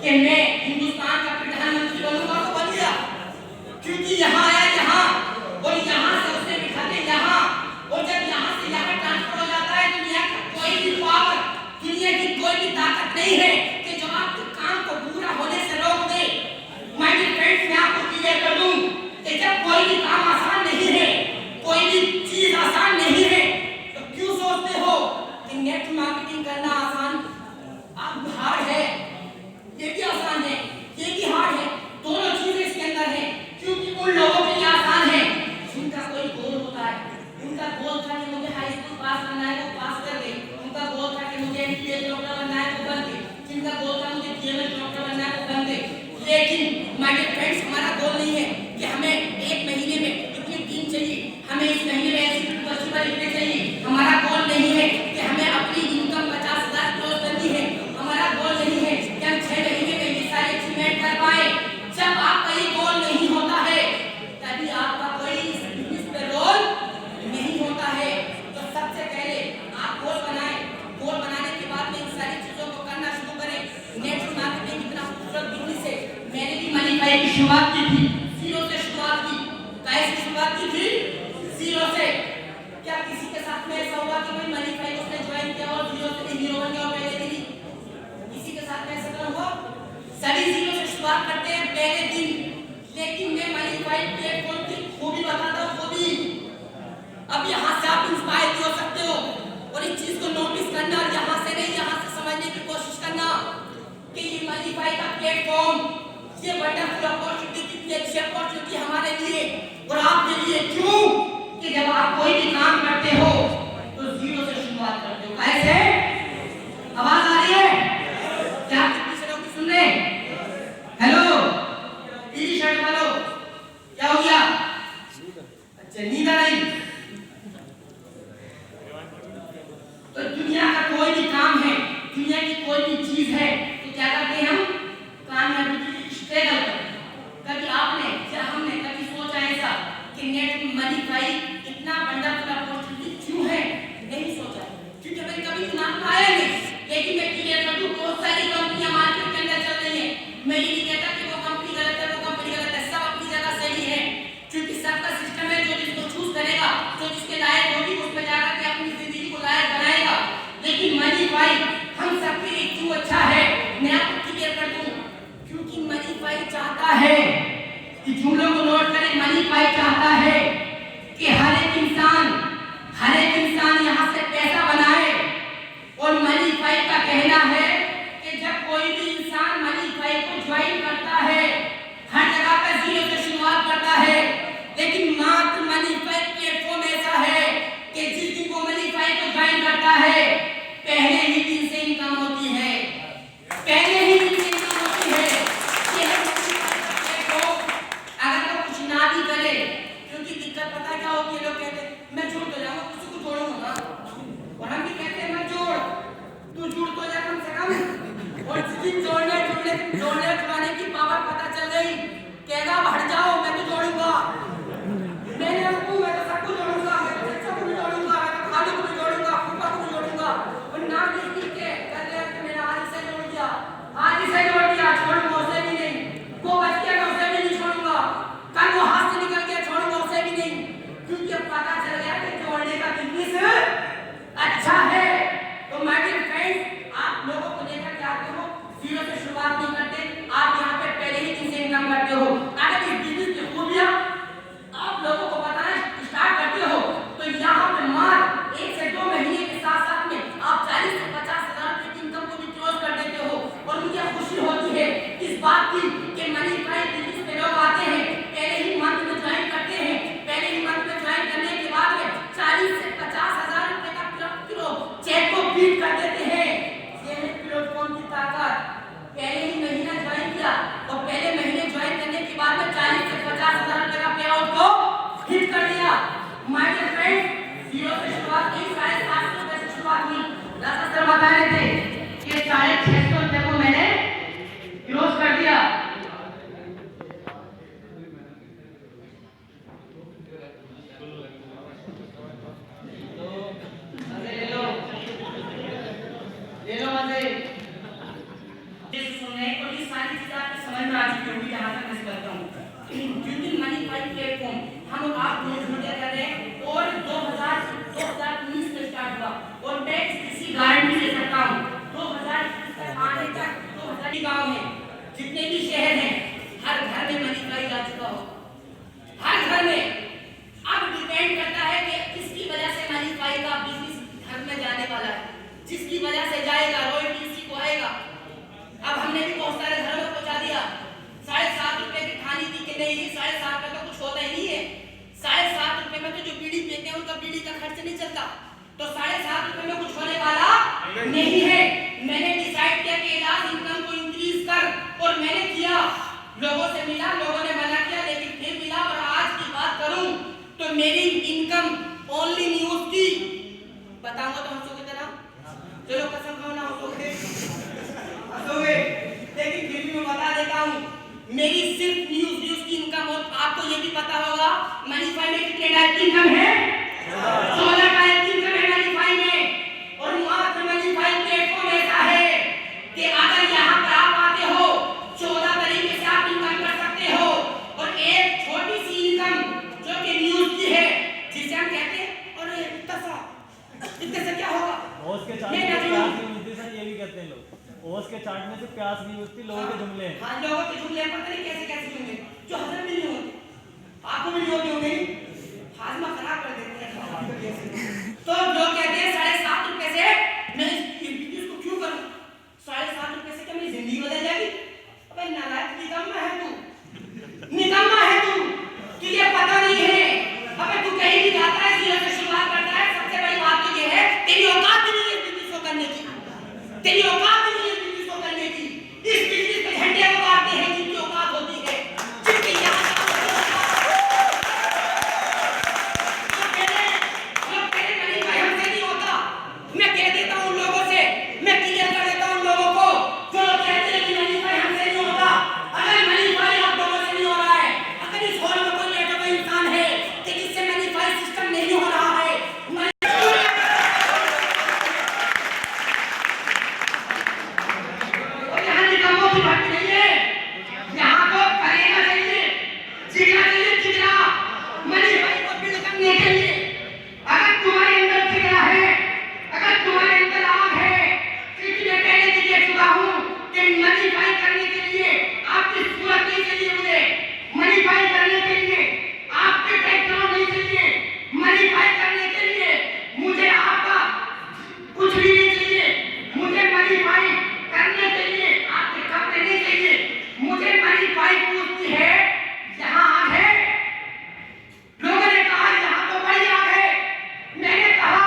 कि मैं हिंदुस्तान का प्रधानमंत्री बनूंगा तो बन गया, क्योंकि यहाँ आया यहाँ और यहाँ से उसे बिठाते यहाँ, और जब यहाँ से यहाँ ट्रांसफर हो जाता है दुनिया का कोई भी पावर, दुनिया की कोई भी ताकत नहीं है कि जो आपके काम को पूरा होने से रोक दे। माय डियर फ्रेंड्स, मैं आपको क्लियर कर दूं कि जब कोई भी काम आसान नहीं है, कोई भी चीज आसान नहीं है, तो क्यों सोचते हो कि नेट मार्केटिंग करना आसान अब हार्ड है? ये भी आसान है, ये भी हार्ड है, दोनों चीजें इसके अंदर है, क्योंकि उन लोगों के लिए आसान है जिनका कोई गोल होता है। उनका गोल था कि मुझे हाई स्कूल पास करना है, वो पास कर गए। उनका गोल था कि मुझे एमबीबीएस डॉक्टर बनना है, वो बन गए। जिनका गोल था मुझे बीएमएस डॉक्टर बनना है, वो बन गए। लेकिन माय डियर फ्रेंड्स, हमारा गोल नहीं है कि हमें एक महीने में इतनी टीम चाहिए, हमें इस महीने में ऐसी पॉसिबल इतने चाहिए। हमारा गोल नहीं है कि हमें अपनी इनकम 50,000 क्रॉस करनी है। हमारा गोल नहीं है कि हम 6 महीने में ये सारे अचीवमेंट कर पाए। जब आपका ये गोल नहीं होता है तभी आपका कोई बिजनेस पे रोल नहीं होता है। तो सबसे पहले आप गोल बनाएं, गोल बनाने के बाद में इन सारी चीजों को करना शुरू करें। नेटवर्क मार्केटिंग इतना खूबसूरत बिजनेस है, मैंने भी मनीफाई की शुरुआत की थी, जीरो से शुरुआत की। कैसे शुरुआत की थी? जीरो से। क्या किसी के साथ में ऐसा हुआ कि कोई मनीफाई उसने ज्वाइन किया और जीरो से हीरो बन गया और पहले दिन ही? किसी के साथ में ऐसा तो हुआ? सभी जीरो से शुरुआत करते हैं पहले दिन। लेकिन मैं मनीफाई प्लेटफॉर्म की खूबी बताता हूँ, खूबी। अब यहाँ से आप इंस्पायर भी हो सकते हो और इस चीज को नोटिस करना, और यहाँ से नहीं, यहाँ से समझने की कोशिश करना कि ये मनीफाई का प्लेटफॉर्म, ये वंडरफुल अपॉर्चुनिटी, कितनी अच्छी अपॉर्चुनिटी हमारे लिए और आपके लिए। क्यों? कि जब आप कोई भी काम करते हो तो जीरो से शुरुआत करते हो। कैसे? आवाज आ रही है क्या? आप कितने से लोग सुन रहे हैं? हेलो, पीली शर्ट वालों, क्या हो गया? अच्छा, नींद आ रही? तो दुनिया का कोई भी काम है, दुनिया की कोई भी चीज है, तो क्या करते हैं हम? कामयाबी की स्ट्रगल करते हैं। कभी आपने या हमने कभी सोचा ऐसा कि नेट मनीफाई इतना वंडरफुल अपॉर्चुनिटी क्यों है? नहीं सोचा, क्योंकि हमें कभी दिमाग में आया नहीं। लेकिन मैं क्लियर कर दूं, बहुत सारी कंपनियां मार्केट के अंदर चल रही हैं। मैं ये नहीं कहता कि वो कंपनी गलत है, वो कंपनी गलत है, सब अपनी जगह सही है, क्योंकि सबका सिस्टम है। जो जिसको चूज करेगा, जो जिसके लायक होगी, उस पे जाकर के अपनी जिंदगी को लायक बनाएगा। लेकिन मनीफाई हम सबके लिए क्यों अच्छा है, मैं आपको क्लियर कर दूं, क्योंकि मनीफाई चाहता है कि जुमलों को नोट करें। मनीफाई चाहता है कि हर एक इंसान यहाँ से पैसा बनाए। और मनीफाई का कहना है कि जब कोई भी इंसान मनीफाई को ज्वाइन करता है, हर जगह पर जीरो से शुरुआत करता है, लेकिन मात्र मनीफाई प्लेटफॉर्म ऐसा है कि जिस दिन वो मनीफाई को ज्वाइन करता है, पहले ही दिन से इनकम होती है, पहले ही दिन से इनकम होती है। ये है प्लेटफॉर्म। अगर वो कुछ ना भी करे, क्योंकि दिक्कत पता क्या होती है, लोग कहते हैं मैं जुड़ तो जाऊंगा, किसी को जोड़ूंगा ना, और हम भी कहते हैं मैं जोड़, तू जुड़ तो जा कम से कम। और जिस दिन जोड़ने छुड़ाने की पावर पता चल गई, कहेगा हट जाओ, मैं तो जोड़ूंगा, मैंने आपको, मैं तो सबको जोड़ूंगा, मैं तो बच्चों को भी जोड़ूंगा, मैं तो खाली को भी जोड़ूंगा, फूफा को भी जोड़ूंगा, और नाम लिख के कर ले कि मैंने आज से जोड़ दिया, आज से जोड़ दिया, छोड़ूंगा उसे भी नहीं, वो बच गया मैं उसे भी नहीं छोड़ूंगा, कल वो हाथ से निकल गया छोड़ूंगा उसे भी नहीं, क्योंकि अब पता चल गया कि जोड़ने का बिजनेस अच्छा है। तो माय डियर फ्रेंड्स, आप लोगों को लेकर के आते हो, जीरो से शुरुआत नहीं करते, आप यहाँ पे पहले ही दिन से इनकम करते हो। अगर इस बिजनेस की खूबियां आप लोगों को बताना स्टार्ट करते हो, तो यहाँ पे मात्र 1 से 2 महीने के साथ में आप 40 से 50,000 रुपए की इनकम को भी क्लोज कर देते हो। और मुझे खुशी होती है इस बात की कि मनीफाई बिजनेस में लोग आते हैं, पहले ही मंथ में ज्वाइन करते हैं, पहले ही मंथ में ज्वाइन करने के बाद में 40 से 50,000 रुपए का चेक को बीट कर देते हैं। ये है प्लेटफॉर्म की ताकत। पहले ही महीना ज्वाइन किया और पहले महीने ज्वाइन करने के बाद में 40 से 50,000 रुपए का पे आउट को हिट कर दिया। माय डियर फ्रेंड्स, जीरो से शुरुआत की, 750 रुपए से शुरुआत हुई। दादा सर बता रहे थे कि 650 रुपए को मैंने क्लोज कर दिया। ले लो मजे। जिस सुनने को भी सारी हैं उनका बीड़ी का खर्च नहीं चलता, तो 7.5 रुपए में कुछ होने वाला नहीं है। मैंने डिसाइड किया कि इलाज इनकम को इंक्रीज कर, और मैंने किया। लोगों से मिला, लोगों ने मना किया, लेकिन फिर मिला। और आज की बात करूं तो मेरी इनकम ओनली न्यूज की, बताऊंगा तो हंसोगे तेरा, चलो कसम खाओ ना हंसोगे, लेकिन फिर भी मैं बता देता हूं, मेरी सिर्फ न्यूज की इनकम। और आपको ये भी पता होगा मनीफाई में कितने टाइप की इनकम है, 16 टाइप की इनकम है मनीफाई में। और मात्र मनीफाई प्लेटफॉर्म ऐसा है कि अगर यहाँ पर आप आते हो 14 तरीके से आप इनकम कर सकते हो। और एक छोटी सी इनकम जो कि न्यूज की है, जिसे हम कहते हैं और इतने से क्या होगा, ओस के चार्ट में प्यास नहीं मिलती सर, ये भी कहते हैं लोग। ओस के चार्ट में से प्यास नहीं मिलती, लोगों के जुमले हैं। हाँ, लोगों के जुमले पता नहीं कैसे कैसे जुमले जो हजम भी नहीं होते, आपको भी नहीं होते होंगे, हाजमा खराब कर देते हैं। तो जो कहते हैं 7.5 रुपए से मैं इसको क्यों करूं, 7.5 रुपए से क्या मेरी जिंदगी बदल जाएगी? अबे नालायक, निकम्मा है तू, निकम्मा है तू, तुझे पता नहीं है। अबे तू कहीं भी जाता है, जीरो से शुरुआत करता है। सबसे बड़ी बात तो ये है, तेरी औकात नहीं है इस बिजनेस को करने की, तेरी औकात नहीं है इस बिजनेस को करने की। इस बिजनेस पे झंडे उतारते हैं जिनकी औकात होती है, जिनके यहाँ मैं कह देता हूं लोगों से, मैं क्लियर कर देता हूं लोगों को जो कहते हैं कि मनीफाई हमसे नहीं होता। अगर मनीफाई आप लोगों से नहीं हो रहा है, अगर इस हॉल में कोई बैठा हुआ इंसान है कि जिससे मनीफाई सिस्टम नहीं हो रहा है, और यहाँ निकम्मों की भर्ती नहीं है, यहाँ तो करेगा चाहिए, जिगरा चाहिए, जिगरा मनीफाई को बिल्ड करने के लिए। अगर तुम्हारे अंदर जिगरा है, अगर तुम्हारे अंदर आग है, क्योंकि मैं पहले भी कह चुका हूं कि मनीफाई करने के लिए आपकी सूरत नहीं चाहिए, मुझे मनीफाई करने के लिए आपके बैकग्राउंड नहीं चाहिए, मनीफाई करने के लिए मुझे आपका कुछ भी नहीं चाहिए, मुझे मनीफाई करने के लिए आपके कपड़े नहीं चाहिए, मुझे मनीफाई पूछती है यहाँ आग है। लोगों ने कहा यहाँ तो बड़ी आग है, मैंने कहा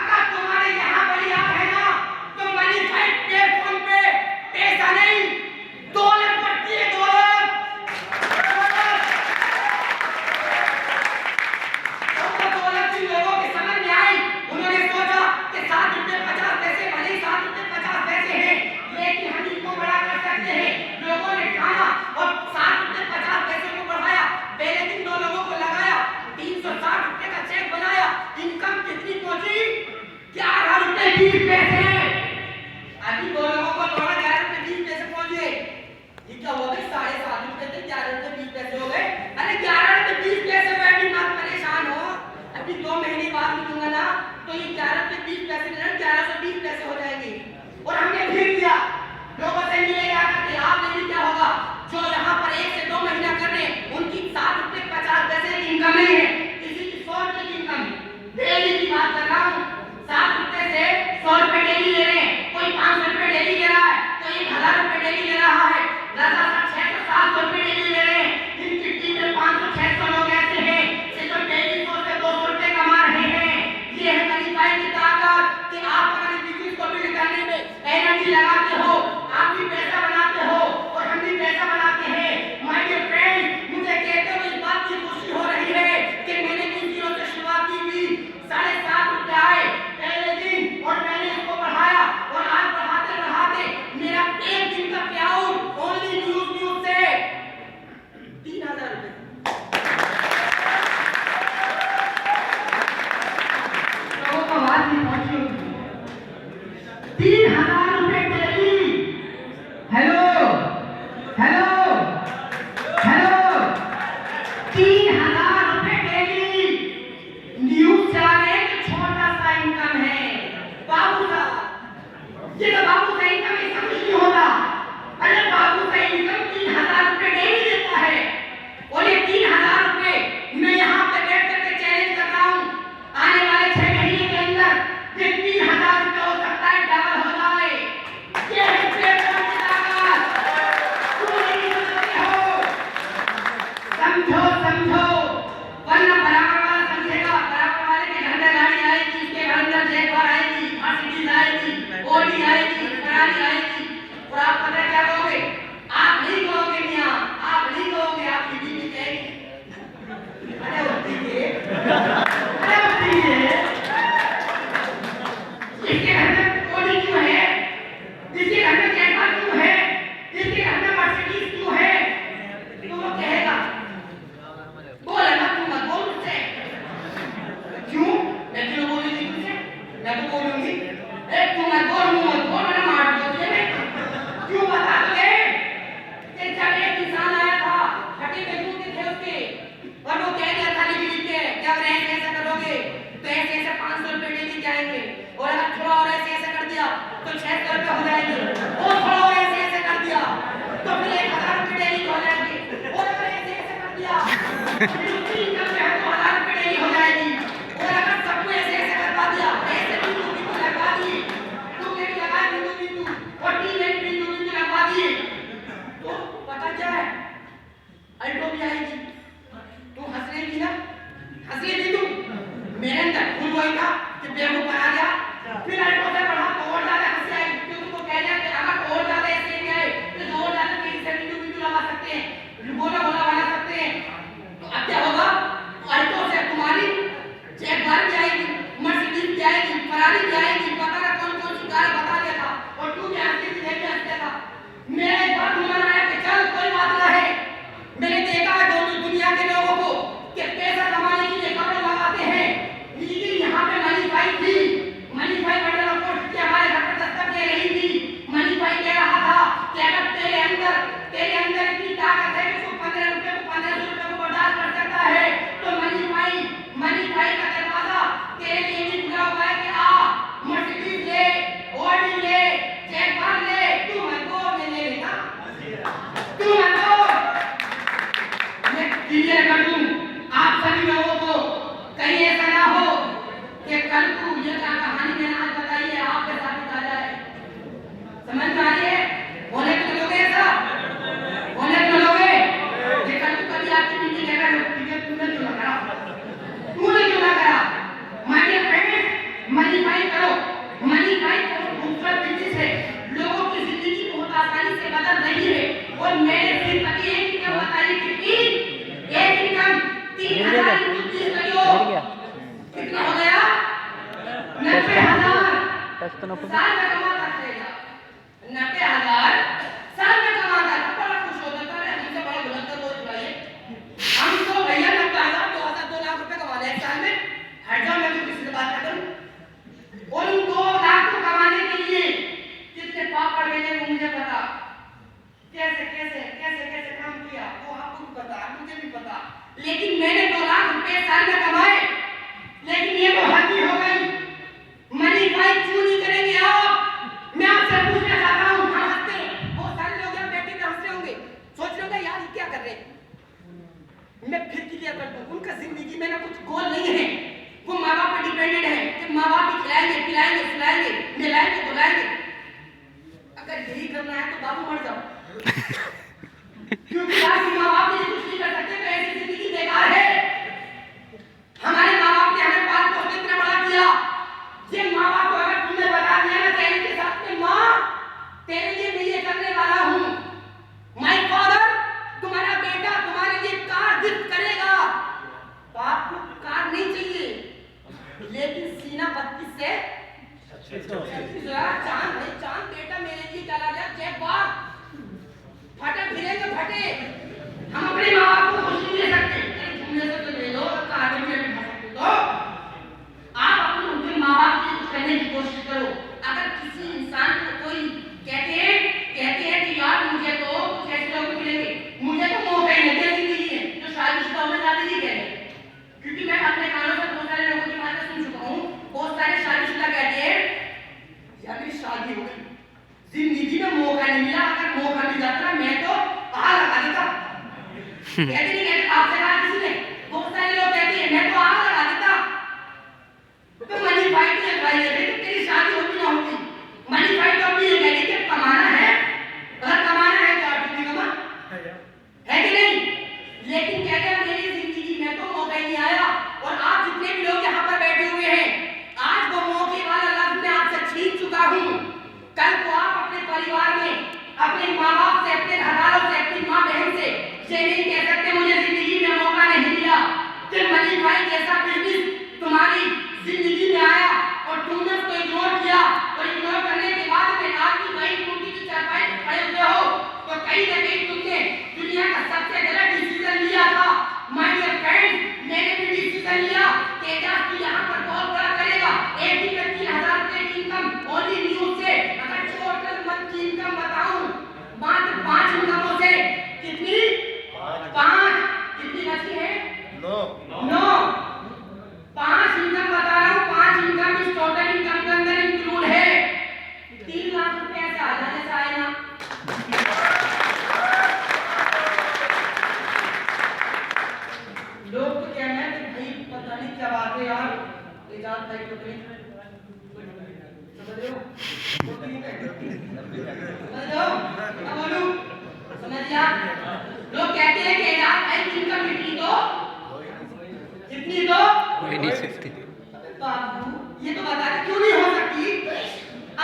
अगर तुम्हारे यहाँ बड़ी आग है ना, तो मनीफाई प्लेटफॉर्म पे पैसा नहीं, दौलत बढ़ती है, दौलत। तो दौलत जिन लोगों के समझ में आई, उन्होंने सोचा कि 7 रुपए 50 पैसे, भले ही 7 रुपए 50 पैसे हैं, लेकिन हम इनको बड़ा कर सकते हैं। लोगों ने ठाना और 7 रुपए 50 पैसे को बढ़ाया। पहले दिन 2 लोगों को लगाया, 360 रुपए का चेक बनाया। इनकम कितनी पहुंची? 11 रुपए 20 पैसे। अभी 2 लोगों को थोड़ा 11 रुपए 20 पैसे पहुंचे। ये क्या हो गए? 7.5 रुपए थे, 11 रुपए 20 पैसे हो गए। अरे 11 रुपए 20 पैसे में भी मत परेशान हो, अभी 2 महीने बाद में दूंगा ना, तो ये 11 रुपए 20 पैसे नहीं, 1120 पैसे हो जाएंगे। और हमने फिर किया, लोगों से मिले क्या करते, आपने भी क्या होगा, जो यहाँ पर 1 से 2 महीना कर रहे हैं, उनकी 7 रुपए 50 पैसे की इनकम नहीं है, किसी की 100 रुपए की इनकम है। डेली की बात कर रहा हूँ, 7 रुपए से 100 रुपए डेली ले रहे हैं, कोई 500 रुपए डेली ले रहा है, कोई 1000 रुपए डेली ले रहा है, 600-700 रुपए डेली ले रहे हैं। जिनकी टीम में 500-600 लोग ऐसे हैं कि जो डेली 100 से 200 रुपए कमा रहे हैं। ये है मनीफाई की ताकत कि आप अगर बिजनेस को बिल्ड करने में एनर्जी लगाते हो, आप भी पैसा बनाते हो और हम भी पैसा बनाते हैं। माय डियर फ्रेंड्स, मुझे कहते हुए इस बात की खुशी हो रही है कि मैंने भी 0 से शुरुआत की थी, 7.5 रुपए आए पहले दिन, और मैंने इसको बढ़ाया, और आज बढ़ाते बढ़ाते मेरा एक दिन का पेआउट ओनली न्यूज से 3000 रुपए। लोगों को आवाज नहीं पहुंची होगी, 3000 रुपए डेली। हेलो हेलो हेलो, 3000 रुपए डेली न्यूज चैनल एक छोटा सा इनकम है बाबू साहब। ये तो बाबू का इनकम इसका कुछ नहीं होता। अरे बाबू का इनकम 3000 रुपए डेली देता है, और ये 3000 रुपए मैं यहाँ पे बैठ करके चैलेंज कर रहा हूँ, आने वाले 6 महीने के अंदर ये 3000 रुपए हो सकता है डबल हो जाए। तो 600 रुपये हो जाएंगे। और थोड़ा और ऐसे ऐसे कर दिया तो फिर 1000 रुपये डेली हो जाएंगे। और अगर ऐसे ऐसे कर दिया तो 1000 रुपये डेली हो जाएगी। और अगर सबको ऐसे ऐसे करवा दिया, ऐसे बिंदु बिंदु लगवा दिए, तू भी लगा बिंदु बिंदु और टी में बिंदु बिंदु लगवा दिए, तो पता क्या है, अल्टो भी आएगी। तू हंस रही थी ना, हंस रही थी तू, मेरे अंदर खून वही था कि बेवकूफ बना दिया। फिर अल्टो से बढ़ा तो और ज्यादा हंसी आई, क्योंकि तुमको कह दिया कि अगर और ज्यादा ऐसे नहीं आए तो और ज्यादा तेजी से बिंदु बिंदु लगा सकते हैं, गोला गोला बना सकते हैं। तो अब क्या होगा, अल्टो से तुम्हारी जैगवार भी आएगी, मर्सिडीज भी आएगी, फरारी भी आएगी, पता ना कौन कौन सी कार बता दिया था। और तू भी हंसती थी, मैं भी हंसता था। मेरा एक बार घूमना आया कि चल कोई बात ना है, मैंने देखा दोनों दुनिया के लोगों को कि पैसा कमाने के लिए कपड़े लगाते हैं, लेकिन यहाँ पे मनी भाई थी, मनी भाई मंडल रिपोर्ट की हमारे घर पर दस्तक दे रही थी। मनी भाई कह रहा था कि अगर तेरे अंदर इतनी ताकत है कि तू 15 रुपए को 1500 रुपए को बर्दाश्त कर सकता है, तो मनी भाई का दरवाजा तेरे लिए भी खुला हुआ है कि आ मर्सिडीज ले, ऑडी ले, जैगवार ले, तू हमको मैं ले लेना, तू हमको मैं क्लियर कर दूं आप सभी लोगों को, कहीं ऐसा ना हो कि कल को ये क्या कहानी मैंने आज बताई है आपके साथ बता जाए। समझ में आ रही है? होने तो लोगे ऐसा, होने तो लोगे ये कल को कभी आपकी मीटिंग है ना, तूने क्यों ना करा, तूने क्यों ना करा। माय फ्रेंड्स, मनी भाई करो, मनी भाई बहुत खूबसूरत बिजनेस है, लोगों की जिंदगी बहुत आसानी से बदल रही है। और मेरे सिर्फ पति एक इनकम बताइए कितनी, एक इनकम 3000 कितना हो गया, 90,000 साल में कमाता रहेगा, 90,000 साल में कमाता है, बड़ा खुश होता है, हमसे बड़ा बुलंद तो चुराइए, हम तो भैया 90,000 2 लाख रुपए कमा ले साल में, हट जाओ, मैं तो किसी से बात कर करूं। और उन 2 लाख को कमाने के लिए कितने पाप पड़ गए वो मुझे पता, कैसे कैसे कैसे कैसे काम किया वो आपको भी पता, मुझे भी पता, लेकिन मैंने 2 लाख रुपए साल में कमाए। लेकिन ये तो हद ही हो गई, मनी भाई क्यों नहीं करेंगे आप? मैं आपसे पूछना चाहता हूँ, हम हंसते हैं, बहुत सारे लोग यहाँ बैठे हंस रहे होंगे, सोच रहे होंगे यार ये क्या कर रहे हैं। मैं फिर क्लियर कर दूं, उनका जिंदगी में ना कुछ गोल नहीं है, वो माँ बाप पर डिपेंडेंट है कि माँ बाप भी खिलाएंगे पिलाएंगे सुलाएंगे मिलाएंगे बुलाएंगे। अगर यही करना है तो बाबू मर जाओ क्योंकि आपके माँ बाप ने कुछ नहीं कर सकते, तो ऐसी जिंदगी बेकार है। हमारे माँ बाप ने हमें पाल पोस के इतना बड़ा किया, ये माँ बाप को अगर तुमने बता दिया ना तेरे के साथ में माँ तेरे लिए मैं ये करने वाला हूँ, माय फादर तुम्हारा बेटा तुम्हारे लिए कार गिफ्ट करेगा, तो आपको कार नहीं चाहिए, लेकिन सीना 32 से 36 चांद नहीं, चांद बेटा मेरे लिए चला गया, जैगवार फटे फिरेंगे फटे। हम अपने माँ बाप को खुश नहीं ले सकते, तुमने से तो ले लो, कार में भी फट सकते हो। आप अपने उनके माँ बाप के लिए कुछ करने की कोशिश करो। अगर किसी इंसान को कोई कहते हैं कि यार मुझे तो कुछ ऐसे लोग मिलेंगे, मुझे तो मौका ही नहीं दिया जिंदगी में, तो शादीशुदा में शादी नहीं कह रहे, क्योंकि मैं अपने कानों से बहुत सारे लोगों की बातें सुन चुका हूँ। बहुत सारे शादीशुदा कहते हैं यार मेरी शादी हो गई, जिंदगी में मौका नहीं मिला, अगर मौका मिल जाता मैं तो आग लगा देता। कहते नहीं कहते, आपसे कहा किसी ने, बहुत सारे लोग कहते हैं मैं तो आग लगा देता। तो मनी भाई तो ये भाई है कि तेरी शादी होती ना होती, मनी भाई तो अपनी ये कह रही कि कमाना है, अगर कमाना है तो आप भी कमा, है कि नहीं। लेकिन कहते हैं मेरी जिंदगी में तो मौका ही नहीं आया, और आप जितने भी लोग यहाँ पर बैठे हुए हैं, आज वो मौके वाला लफ्ज मैं आपसे छीन चुका हूँ। कल को आप अपने परिवार में अपने माँ बाप से, अपने घरवालों से, अपनी माँ बहन से ये नहीं कह सकते मुझे जिंदगी में मौका नहीं मिला, कि मनी भाई जैसा बिजनेस तुम्हारी जिंदगी में आया और तुमने उसको इग्नोर किया, और इग्नोर करने के बाद में आज की वही टूटी की चारपाई पर खड़े हुए हो, तो कहीं ना कहीं तुमने दुनिया का सबसे गलत डिसीजन लिया था। माय डियर फ्रेंड्स, मैंने भी डिसीजन लिया कि एजाज तू यहाँ पर बहुत बड़ा करेगा, एक दिन में 3000 रुपए की इनकम ओनली न्यूज से, अगर टोटल मंथ की इनकम बताऊं मात्र 5 इनकमों से, कितनी समझिया लोग कहते हैं कि एज इनकम कितनी तो कोई नहीं सकती। बाबू ये तो बता दे क्यों नहीं हो सकती।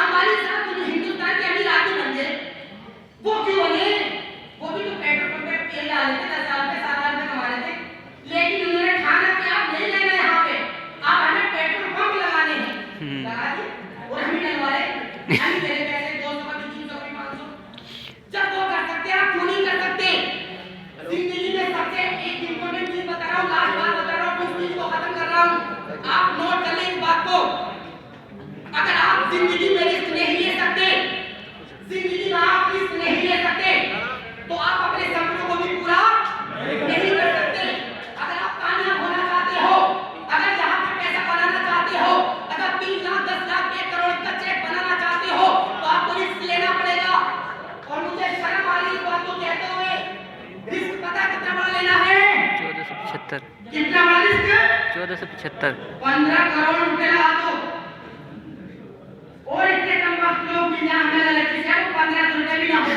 अंबानी साहब तो हिंदुस्तान के अमीर आदमी बन गए, वो क्यों बने? वो भी तो पेट्रोल पंप पे तेल डाल रहे थे, 10 साल पे 7 रुपए कमा रहे थे, लेकिन उन्होंने ठाना कि आप नहीं लेना यहाँ पे, आप हमें पेट्रोल पंप लगाने हैं। लगा दिए और हम ही डलवाए, हम ही मेरे पैसे 200 का 300 का 500। जब वो कर सकते आप क्यों नहीं कर सकते? जिंदगी में सबसे एक इम्पोर्टेंट चीज बता रहा हूँ, लास्ट बात बता रहा हूँ, इस चीज को खत्म कर रहा हूँ। आप नोट कर लें इस बात को, अगर आप जिंदगी में रिस्क नहीं ले सकते, जिंदगी में आप रिस्क नहीं ले सकते, तो आप अपने सपनों को भी पूरा नहीं कर सकते। अगर आप कामयाब होना चाहते हो, अगर यहाँ पे पैसा बनाना चाहते हो, अगर 3 लाख 10 लाख 1 करोड़ का चेक बनाना चाहते हो, तो आपको रिस्क लेना पड़ेगा। और मुझे शर्म आ रही इस बात को कहते हुए, रिस्क पता कितना बड़ा लेना है? 1475। कितना बड़ा रिस्क? 1475। 15 करोड़ रुपए लगा दो। और इतने कम वक्त लोग भी ना हमें लगे थे, वो 15 रुपए भी ना होते।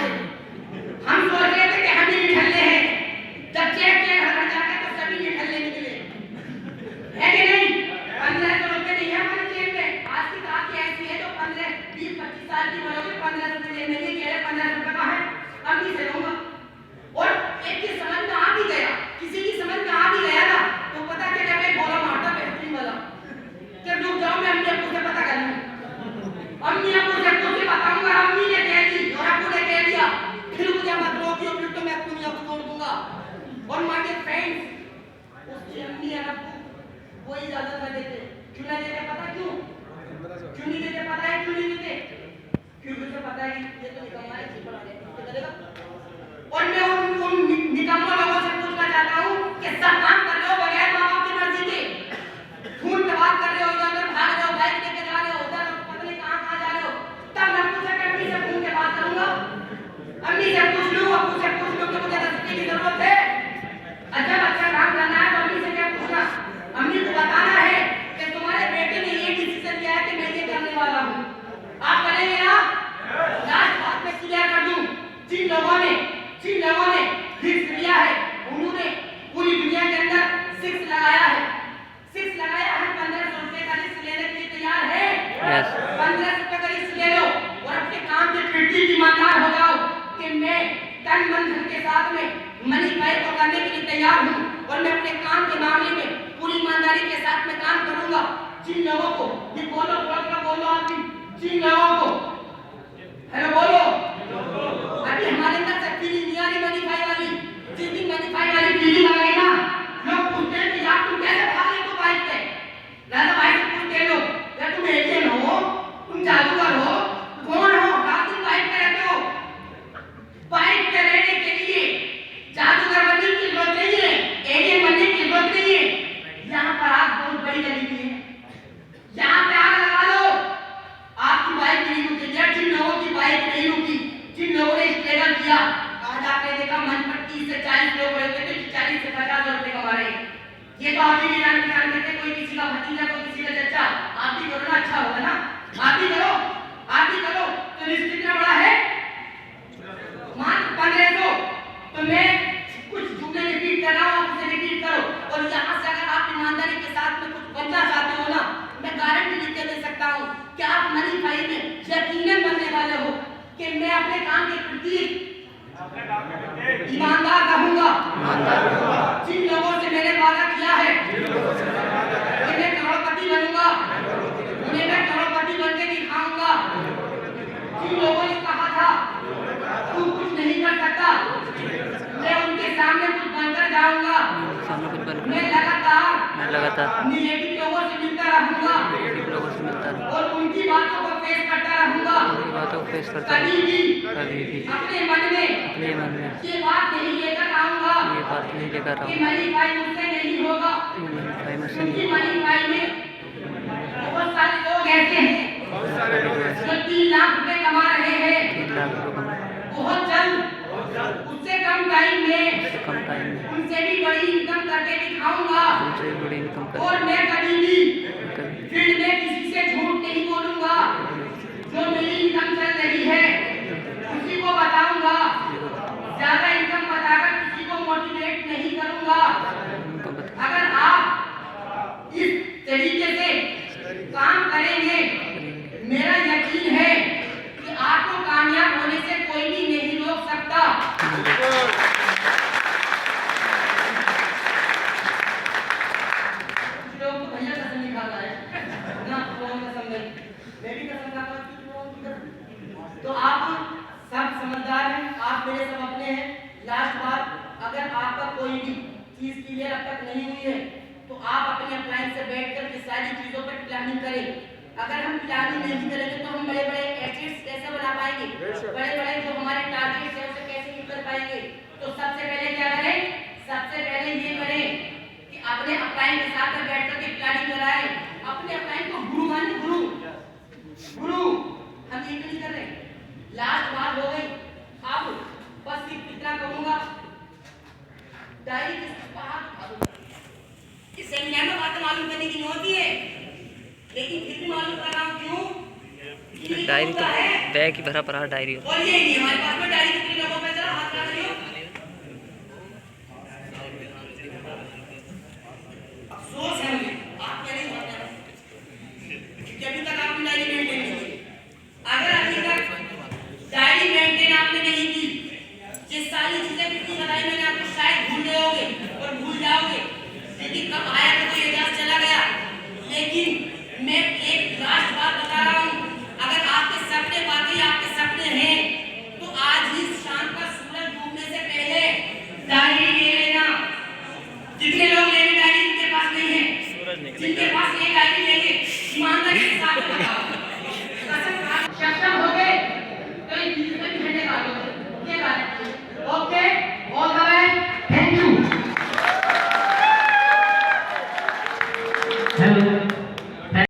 हम सोच रहे थे कि हम ही निकलने हैं, जब चेक के घर जाके तो सभी निकलने निकले, है कि नहीं? 15 रुपए नहीं है हमारे जेब में। आज की बात ऐसी है जो 15 20 25 साल की बनोगे, 15 रुपए जेब में नहीं, कह रहे 15 रुपए का है, अब नहीं से लूंगा। और एक की समझ में आ भी गया, किसी की समझ में आ भी गया ना, तो पता क्या क्या मैं बोला मारता बेहतरीन वाला, कि रुक जाओ मैं अपने आपको से पता कर लूं। अम्मी आपको से कुछ बताऊंगा, अम्मी ने कह दी और आपको ने कह दिया, फिर मुझे मत रोकियो, फिर तो मैं दुनिया को तोड़ दूंगा। और माय डियर फ्रेंड्स, उसकी अम्मी और अब्बू वो इजाजत न देते। क्यों ना देते पता क्यों? क्यों नहीं देते पता है क्यों नहीं देते? क्योंकि उसे पता है कि ये तो निकम्मा है, चीज बना दे, क्या करेगा? और मैं उन निकम्मा लोगों से पूछना चाहता हूँ कि सब काम कर रहे हो बगैर माँ बाप की मर्जी के, खून पे बात कर रहे हो, इधर भाग रहे हो, बाइक लेके जा रहे हो, उधर पता नहीं कहाँ जा रहे हो, तब मैं पूछा कि अम्मी से खून के बात करूंगा, अम्मी से पूछ लूँ, अब्बू से पूछ लूँ कि मुझे रस्ते की जरूरत है। अच्छा काम करना है तो अम्मी से क्या पूछना? अम्मी को बताना है कि तुम्हारे बेटे ने ये डिसीजन लिया है कि मैं ये करने वाला हूँ, आप करेंगे ना? लास्ट बात में क्लियर कर दूं, जिन लोगों ने रिस्क लिया है, उन्होंने पूरी दुनिया के अंदर 6 लगाया है, 1500 रुपए का रिस्क लेने के लिए तैयार है? Yes. 1500 रुपए का रिस्क ले लो और अपने काम के प्रति ईमानदार हो जाओ कि मैं तन मन धन के साथ में मनी फाइव को करने के लिए तैयार हूँ और मैं अपने काम के मामले में पूरी ईमानदारी के साथ में काम करूंगा। जिन लोगों को ये बोलो बोलो आप भी, जिन लोगों को हेलो बोलो, अभी हमारे अंदर शक्ति नहीं आ रही मनी फाइव वाली, जिस दिन मनी फाइव वाली फीलिंग आ गई ना, लोग पूछते हैं कि यार तुम कैसे भाग रहे हो बाइक पे? राजा भाई से पूछते हैं लोग, यार तुम एलियन हो, तुम जादूगर हो, कौन हो? रात दिन बाइक पे रहते हो। बाइक पे रहने के लिए जादूगर बनने की जरूरत नहीं है, एलियन बनने की जरूरत नहीं है। यहाँ पर आग बहुत बड़ी लगी हुई है, यहाँ पे आग लगा लो, आपकी बाइक नहीं रुकेगी। यार जिन लोगों की बाइक नहीं रुकी, जिन लोगों ने स्ट्रगल किया, आज आपने देखा मंच पर 30 से 40 लोग रहते थे, 40 से 50 रुपए कमा रहे हैं। ये तो आप भी जान करते, कोई किसी का भतीजा, कोई किसी का चचा, आप भी करो ना, अच्छा होगा ना, आप भी करो तो रिस्क कितना बड़ा है? मात्र 1500। तो मैं कुछ जुमले रिपीट कर रहा हूँ, आप उसे रिपीट करो और यहाँ से अगर आप ईमानदारी के साथ में कुछ बनना चाहते हो ना, मैं गारंटी लिख के दे सकता हूँ कि आप मनी फाइव में यकीनन बनने वाले हो कि मैं अपने काम के प्रति ईमानदार रहूंगा। जिन लोगों से मैंने वादा किया है कि मैं करोड़पति बनूंगा, उन्हें मैं करोड़पति बन के दिखाऊंगा। जिन लोगों ने कहा था तू कुछ नहीं कर सकता, मैं उनके सामने कुछ बनकर जाऊंगा। सामने कुछ बन मैं लगातार निगेटिव लोगों से मिलता रहूंगा और उनकी बातों को फेस करता रहूंगा। कभी भी अपने मन में ये बात नहीं लेकर आऊंगा कि मनी फाइव मुझसे नहीं होगा। क्योंकि मनी फाइव में बहुत सारे लोग ऐसे हैं जो 3 लाख रुपए कमा रहे हैं बहुत जल्द, उससे कम टाइम में उनसे भी बड़ी इनकम करके दिखाऊंगा। और मैं कभी भी फील्ड में किसी से झूठ नहीं बोलूंगा, तो आप सब समझदार हैं, आप मेरे सब अपने हैं। लास्ट बात, अगर आपका कोई भी चीज क्लियर अब तक नहीं हुई है तो आप अपने अप्लायंस से बैठकर के सारी चीजों पर प्लानिंग करें। अगर हम प्लानिंग नहीं करेंगे तो हम बड़े बड़े एसेट्स कैसे बना पाएंगे, बड़े बड़े जो हमारे टारगेट्स हैं उसे कैसे हिट कर पाएंगे। तो सबसे पहले क्या करें, सबसे पहले ये करें कि अपने अप्लायंस के साथ में बैठकर के प्लानिंग कराएं। अपने अप्लायंस को गुरु मानिए, गुरु गुरु हम ये नहीं कर रहे। लास्ट बात हो गई। अब बस सिर्फ इतना कहूंगा, डायरी के पास इस सेमिनार में बातें मालूम करने की नहीं होती है, लेकिन फिर भी मालूम कर रहा हूं क्यों। डायरी तो बैग ही भरा पड़ा डायरी। और ये नहीं हमारे पास में डायरी कितनी लोगों पे जरा हाथ लगा लियो। अफसोस है मुझे, आप क्या नहीं होता कि अभी तक आपने डायरी मेंटेन नहीं की। अगर अभी तक डायरी मेंटेन आपने नहीं की, जिस सारी चीजें कितनी बताई मैंने आपको शायद भूल गए होंगे और भूल जाओगे, लेकिन कब आया तो ये एजाज चला गया। लेकिन मैं एक लास्ट बात बता रहा हूँ, अगर आपके सपने वाकई आपके सपने हैं तो आज ही शाम का सूरज डूबने से पहले डायरी ले लेना। जितने लोग लेने डायरी जिनके पास नहीं है, जिनके पास ये डायरी लेंगे, ईमानदारी के साथ बताओ, सक्षम हो गए तो ये चीज में भी झंडे गाड़ोगे, ये बात है। Okay, all the best, thank you. Hello.